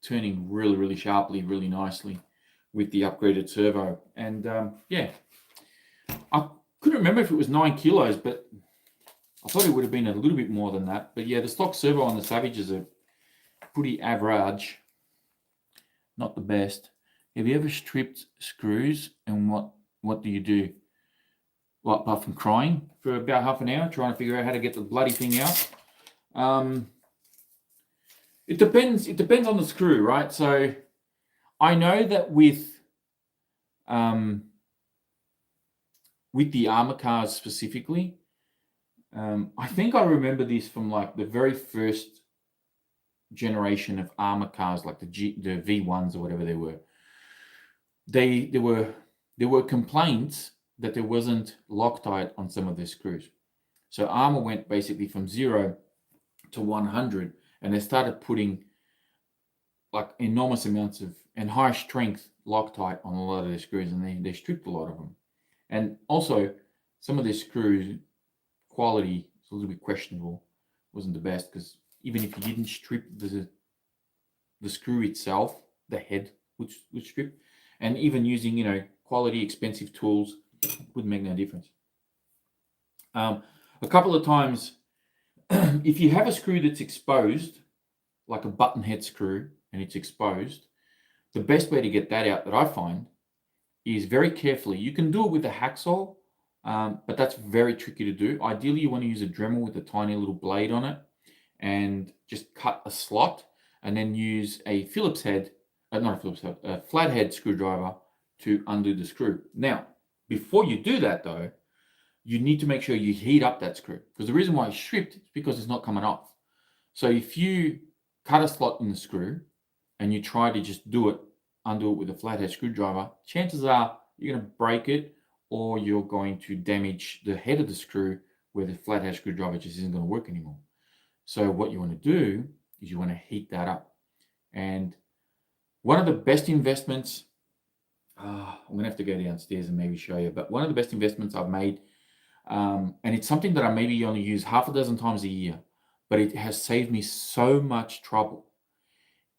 turning really, really sharply, really nicely with the upgraded servo. And yeah, I couldn't remember if it was 9 kilos, but I thought it would have been a little bit more than that. But yeah, the stock servo on the Savages are pretty average, not the best. Have you ever stripped screws, and what do you do? Well, apart from crying for about half an hour, trying to figure out how to get the bloody thing out. It depends. It depends on the screw, right? So I know that with the armor cars specifically, I think I remember this from like the very first generation of armor cars, like the V1s or whatever they were. There were complaints that there wasn't Loctite on some of the screws. So armor went basically from 0 to 100, and they started putting like enormous amounts of and high strength Loctite on a lot of the screws, and they stripped a lot of them. And also, some of the screws quality is a little bit questionable. Wasn't the best, because even if you didn't strip the screw itself, the head would strip, and even using quality expensive tools wouldn't make no difference. A couple of times, if you have a screw that's exposed, like a button head screw, and it's exposed, the best way to get that out that I find is very carefully. You can do it with a hacksaw, but that's very tricky to do. Ideally, you want to use a Dremel with a tiny little blade on it and just cut a slot, and then use a Phillips head, not a Phillips head, a flathead screwdriver to undo the screw. Now, before you do that though, you need to make sure you heat up that screw, because the reason why it's stripped is because it's not coming off. So if you cut a slot in the screw and you try to just undo it with a flathead screwdriver, chances are you're going to break it, or you're going to damage the head of the screw where the flathead screwdriver just isn't going to work anymore. So what you want to do is you want to heat that up. And one of the best investments, I'm going to have to go downstairs and maybe show you, but one of the best investments I've made, and it's something that I maybe only use half a dozen times a year, but it has saved me so much trouble,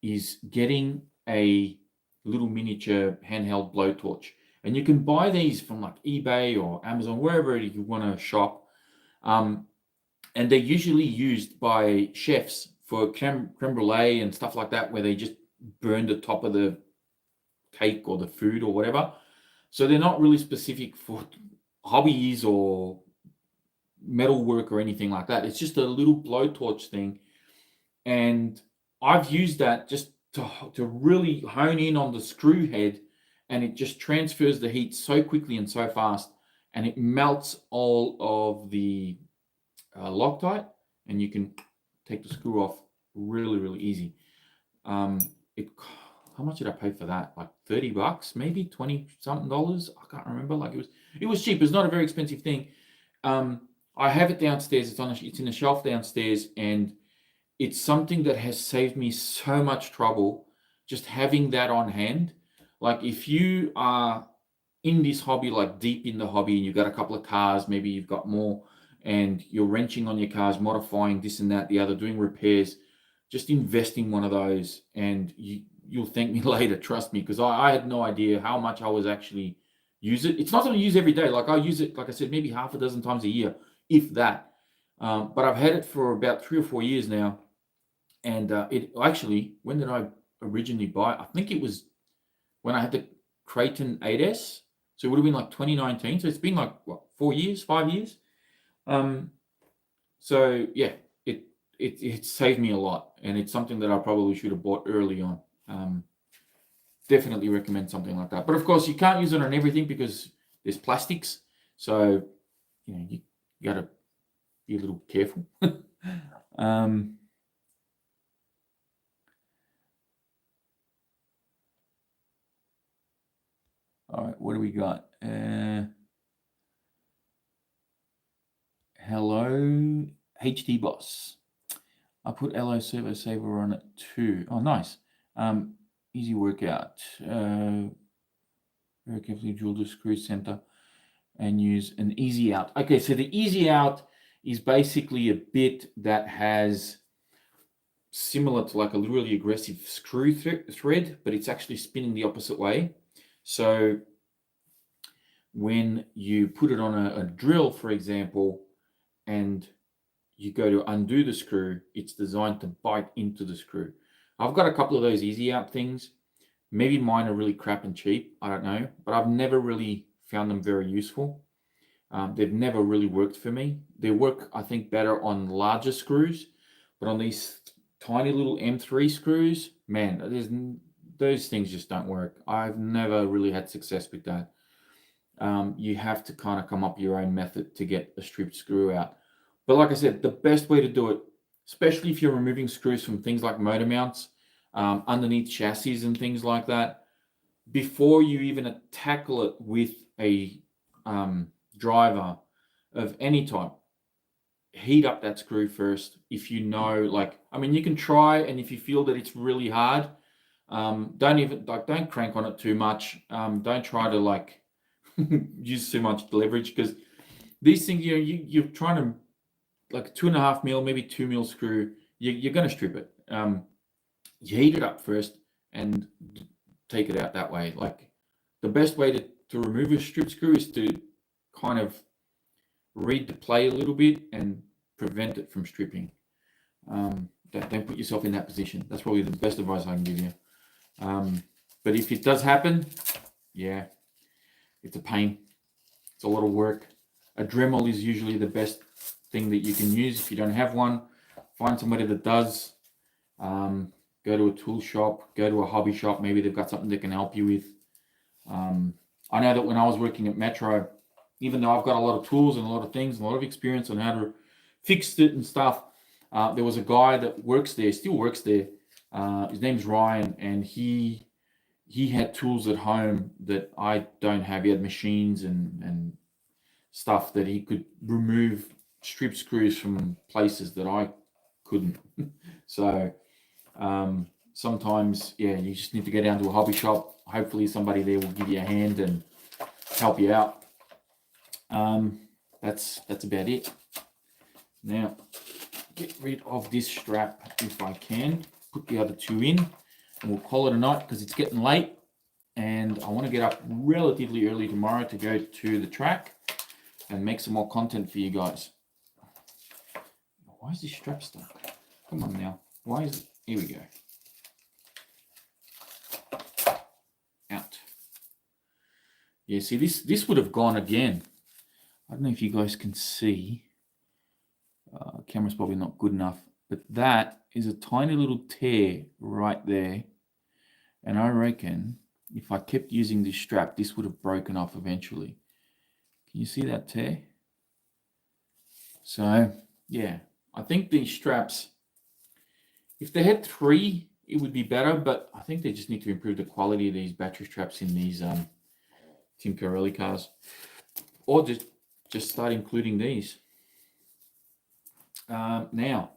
is getting a little miniature handheld blowtorch. And you can buy these from like eBay or Amazon, wherever you want to shop. And they're usually used by chefs for creme brulee and stuff like that, where they just burn the top of the cake or the food or whatever. So they're not really specific for hobbies or metal work or anything like that. It's just a little blowtorch thing. And I've used that just to really hone in on the screw head, and it just transfers the heat so quickly and so fast, and it melts all of the Loctite, and you can take the screw off really, really easy. How much did I pay for that? Like $30, maybe 20 something dollars. I can't remember. Like it was cheap. It's not a very expensive thing. I have it downstairs. It's in a shelf downstairs, and it's something that has saved me so much trouble, just having that on hand. Like if you are in this hobby, like deep in the hobby, and you've got a couple of cars, maybe you've got more, and you're wrenching on your cars, modifying this and that, the other, doing repairs, just invest in one of those, and you'll thank me later, trust me, because I had no idea how much I was actually use it. It's not something I use every day. Like I use it, like I said, maybe half a dozen times a year, if that. But I've had it for about 3 or 4 years now. And it actually, when did I originally buy it? I think it was when I had the Creighton 8S. So it would have been like 2019. So it's been like, what, 4 years, 5 years? So yeah, it saved me a lot. And it's something that I probably should have bought early on. Definitely recommend something like that. But of course, you can't use it on everything because there's plastics. So, you got to be a little careful. All right, what do we got? Hello, HD Boss. I put LO Servo Saver on it too. Oh, nice. Easy workout. Very carefully drill the screw center and use an easy out. Okay, so the easy out is basically a bit that has similar to like a really aggressive screw thread, but it's actually spinning the opposite way. So when you put it on a drill, for example, and you go to undo the screw, it's designed to bite into the screw. I've got a couple of those easy out things. Maybe mine are really crap and cheap, I don't know, but I've never really found them very useful. They've never really worked for me. They work, I think, better on larger screws, but on these tiny little M3 screws, man, those things just don't work. I've never really had success with that. You have to kind of come up with your own method to get a stripped screw out. But like I said, the best way to do it, especially if you're removing screws from things like motor mounts, underneath chassis and things like that, before you even tackle it with a driver of any type, heat up that screw first. If you know, like, I mean, you can try, and if you feel that it's really hard, don't crank on it too much. Don't try to like use too much leverage, because these things, you're trying to, like 2.5 mil, maybe 2 mil screw, you're going to strip it. You heat it up first and take it out that way. Like, the best way to remove a strip screw is to kind of read the play a little bit and prevent it from stripping. Don't put yourself in that position. That's probably the best advice I can give you. But if it does happen, yeah, it's a pain. It's a lot of work. A Dremel is usually the best thing that you can use. If you don't have one, find somebody that does. Go to a tool shop, go to a hobby shop. Maybe they've got something they can help you with. I know that when I was working at Metro, even though I've got a lot of tools and a lot of things, a lot of experience on how to fix it and stuff, there was a guy that works there, still works there. His name's Ryan, and he had tools at home that I don't have. He had machines and stuff that he could remove strip screws from places that I couldn't. So sometimes, yeah, you just need to go down to a hobby shop. Hopefully somebody there will give you a hand and help you out. That's about it. Now, get rid of this strap if I can. Put the other two in, and we'll call it a night because it's getting late, and I want to get up relatively early tomorrow to go to the track and make some more content for you guys. Why is this strap stuck? Come on now. Why is it? Here we go. Out. Yeah, see, this would have gone again. I don't know if you guys can see. Camera's probably not good enough, but that is a tiny little tear right there. And I reckon if I kept using this strap, this would have broken off eventually. Can you see that tear? So, yeah, I think these straps, if they had 3, it would be better, but I think they just need to improve the quality of these battery straps in these Tim Pirelli cars, or just start including these. Now,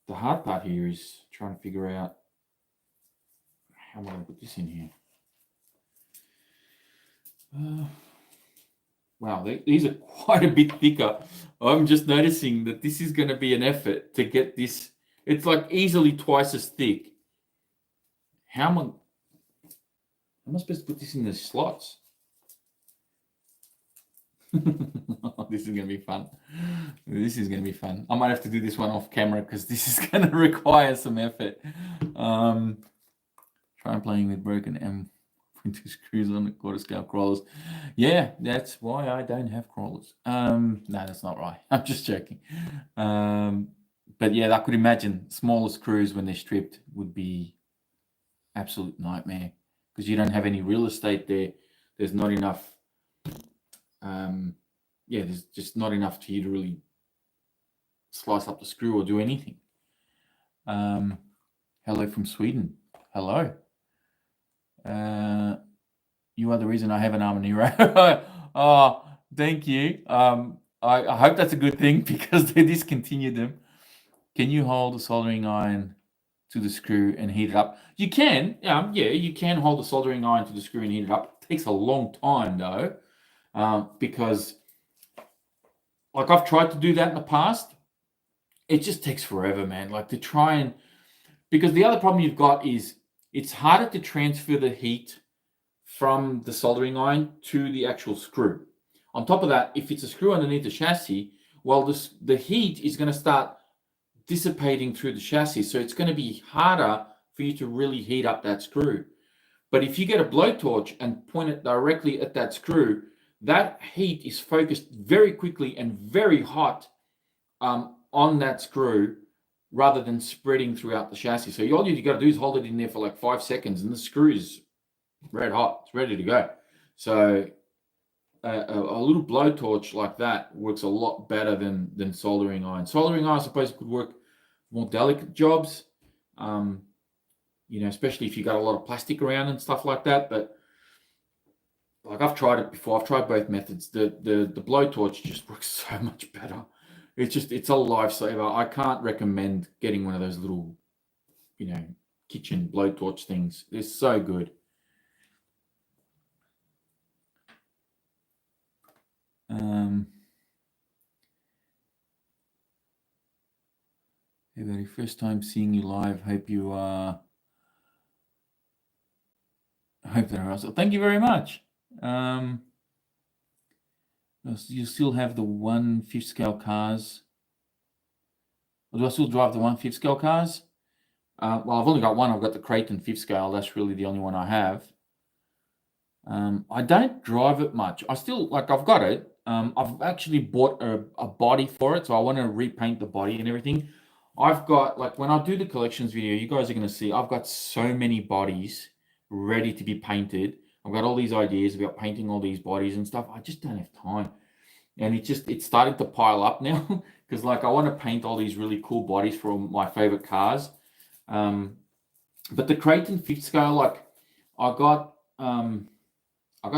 the hard part here is trying to figure out how am I going to put this in here. Wow, these are quite a bit thicker. I'm just noticing that this is going to be an effort to get this. It's like easily twice as thick. How am I supposed to put this in the slots? This is going to be fun. This is going to be fun. I might have to do this one off camera because this is going to require some effort. Try playing with broken M.2 screws on the quarter scale crawlers. Yeah, that's why I don't have crawlers. No, that's not right. I'm just joking. But yeah, I could imagine smaller screws when they're stripped would be absolute nightmare because you don't have any real estate there. There's not enough. There's just not enough for you to really slice up the screw or do anything. Hello from Sweden. Hello. You are the reason I have an arm and ear. Oh, thank you. I hope that's a good thing because they discontinued them. Can you hold a soldering iron to the screw and heat it up? You can. You can hold a soldering iron to the screw and heat it up. It takes a long time though, because like I've tried to do that in the past. It just takes forever, man. Like to try and, because the other problem you've got is it's harder to transfer the heat from the soldering iron to the actual screw. On top of that, if it's a screw underneath the chassis, well, the heat is going to start dissipating through the chassis. So it's going to be harder for you to really heat up that screw. But if you get a blowtorch and point it directly at that screw, that heat is focused very quickly and very hot on that screw rather than spreading throughout the chassis. So all you got to do is hold it in there for like 5 seconds and the screw is red hot. It's ready to go. So a little blowtorch like that works a lot better than soldering iron. Soldering iron, I suppose, could work more delicate jobs, especially if you got a lot of plastic around and stuff like that. But like I've tried it before. I've tried both methods. The blowtorch just works so much better. It's a lifesaver. I can't recommend getting one of those little, kitchen blowtorch things. They're so good. Hey, buddy, first time seeing you live. Hope you hope that are awesome. Thank you very much. You still have the 1/5 scale cars. Or do I still drive the 1/5 scale cars? Well, I've only got one. I've got the Creighton 5th scale. That's really the only one I have. I don't drive it much. I still, I've got it. I've actually bought a body for it, so I want to repaint the body and everything. I've got, when I do the collections video, you guys are going to see, I've got so many bodies ready to be painted. I've got all these ideas about painting all these bodies and stuff. I just don't have time. And it's starting to pile up now because, I want to paint all these really cool bodies for my favorite cars. But the Creighton 5th scale, I got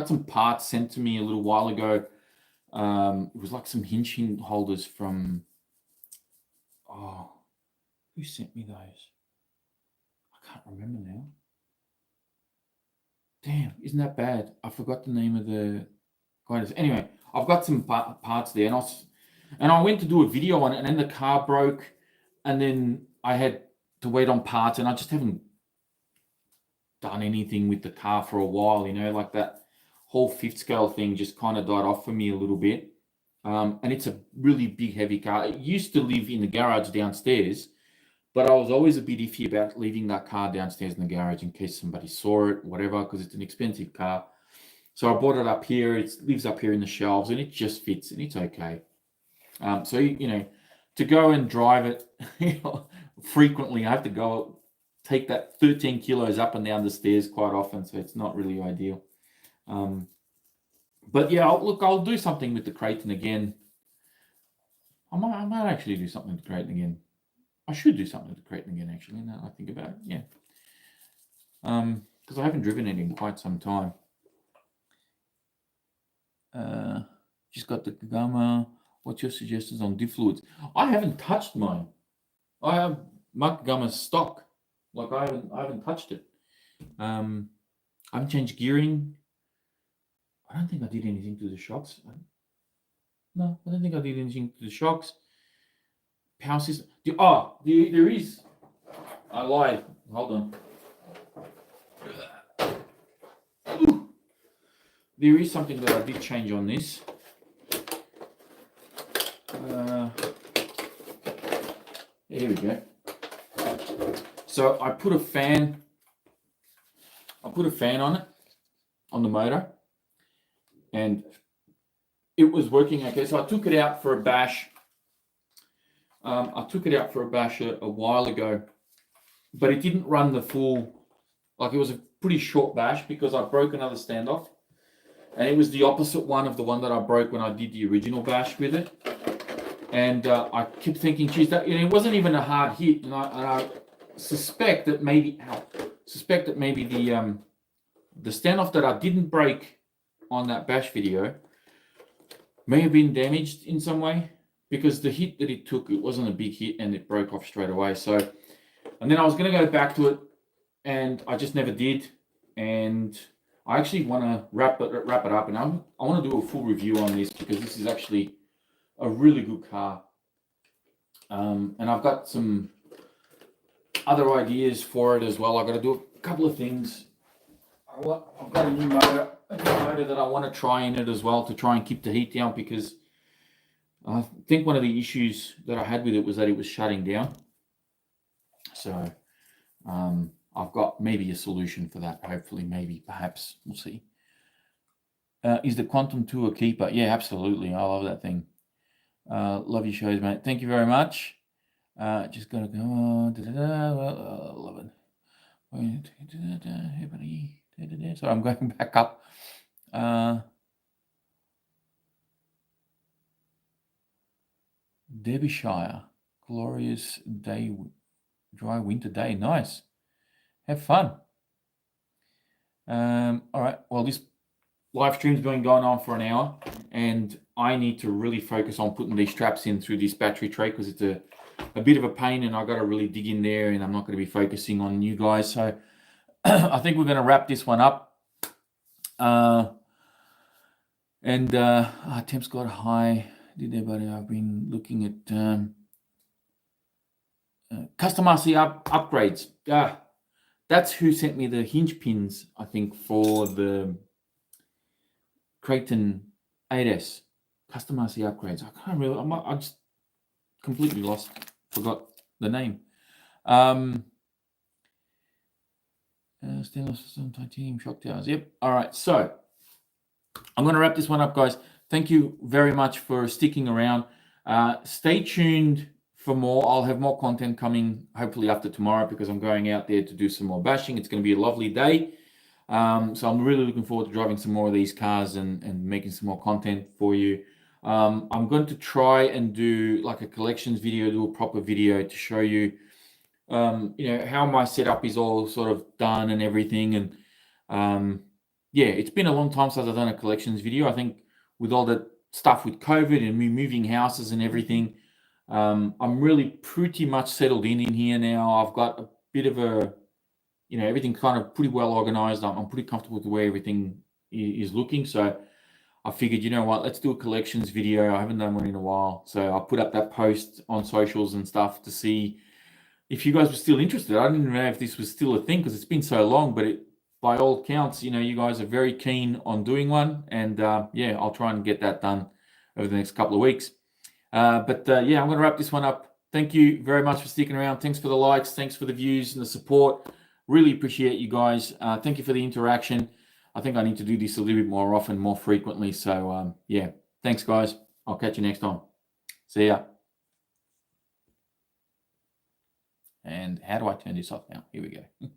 some parts sent to me a little while ago. It was like some hinge holders from, who sent me those? I can't remember now. Damn, isn't that bad? I forgot the name of the guys. Anyway, I've got some parts there, and I went to do a video on it, and then the car broke, and then I had to wait on parts, and I just haven't done anything with the car for a while. That whole 5th scale thing just kind of died off for me a little bit. And it's a really big, heavy car. It used to live in the garage downstairs, but I was always a bit iffy about leaving that car downstairs in the garage in case somebody saw it, whatever, because it's an expensive car. So I brought it up here. It lives up here in the shelves, and it just fits, and it's okay. So, to go and drive it frequently, I have to go take that 13 kilos up and down the stairs quite often, so it's not really ideal. But yeah, I'll do something with the Creighton again. I might actually do something with the Creighton again. I should do something with the Creighton again, actually, now that I think about it. Yeah. Because I haven't driven it in quite some time. Just got the Kagama. What's your suggestions on diff fluids? I haven't touched mine. I have my Kagama's stock. I haven't touched it. I haven't changed gearing. I don't think I did anything to the shocks. No, I don't think I did anything to the shocks. Power system. There is. I lied. Hold on. Ooh. There is something that I did change on this. Here we go. So I put a fan on it, on the motor, and it was working okay. So I took it out for a bash. A while ago, but it didn't run the full, it was a pretty short bash because I broke another standoff, and it was the opposite one of the one that I broke when I did the original bash with it. And I kept thinking, geez, it wasn't even a hard hit, and I suspect that maybe the standoff that I didn't break on that bash video may have been damaged in some way, because the hit that it took, it wasn't a big hit, and it broke off straight away. So, and then I was going to go back to it, and I just never did. And I actually want to wrap it up, and I want to do a full review on this, because this is actually a really good car. And I've got some other ideas for it as well. I've got to do a couple of things. I've got a new motor that I want to try in it as well, to try and keep the heat down, because I think one of the issues that I had with it was that it was shutting down. So I've got maybe a solution for that. Hopefully, maybe, perhaps. We'll see. Is the Quantum 2 a keeper? Yeah, absolutely. I love that thing. Love your shows, mate. Thank you very much. Just going to go on. Love it. Hey, buddy. So I'm going back up. Derbyshire. Glorious day, dry winter day. Nice. Have fun. All right. Well, this live stream's been going on for an hour, and I need to really focus on putting these straps in through this battery tray because it's a bit of a pain, and I got to really dig in there, and I'm not going to be focusing on you guys. So I think we're going to wrap this one up. Temps got high. Did everybody? I've been looking at custom RC upgrades. That's who sent me the hinge pins, I think, for the Creighton 8S. Custom RC upgrades. I can't really, I just completely forgot the name. Stainless system, titanium shock towers. Yep. All right. So I'm going to wrap this one up, guys. Thank you very much for sticking around. Stay tuned for more. I'll have more content coming hopefully after tomorrow because I'm going out there to do some more bashing. It's going to be a lovely day. So I'm really looking forward to driving some more of these cars and making some more content for you. I'm going to try and do like a collections video, do a proper video to show you, how my setup is all sort of done and everything. And yeah, it's been a long time since I've done a collections video. I think with all the stuff with COVID and me moving houses and everything, I'm really pretty much settled in here now. I've got a bit of a, everything kind of pretty well organized. I'm pretty comfortable with the way everything is looking. So I figured, you know what, let's do a collections video. I haven't done one in a while. So I put up that post on socials and stuff to see if you guys were still interested. I didn't know if this was still a thing because it's been so long, but by all counts, you guys are very keen on doing one. And yeah, I'll try and get that done over the next couple of weeks. Yeah, I'm going to wrap this one up. Thank you very much for sticking around. Thanks for the likes. Thanks for the views and the support. Really appreciate you guys. Thank you for the interaction. I think I need to do this a little bit more often, more frequently. So yeah, thanks guys. I'll catch you next time. See ya. And how do I turn this off now? Here we go.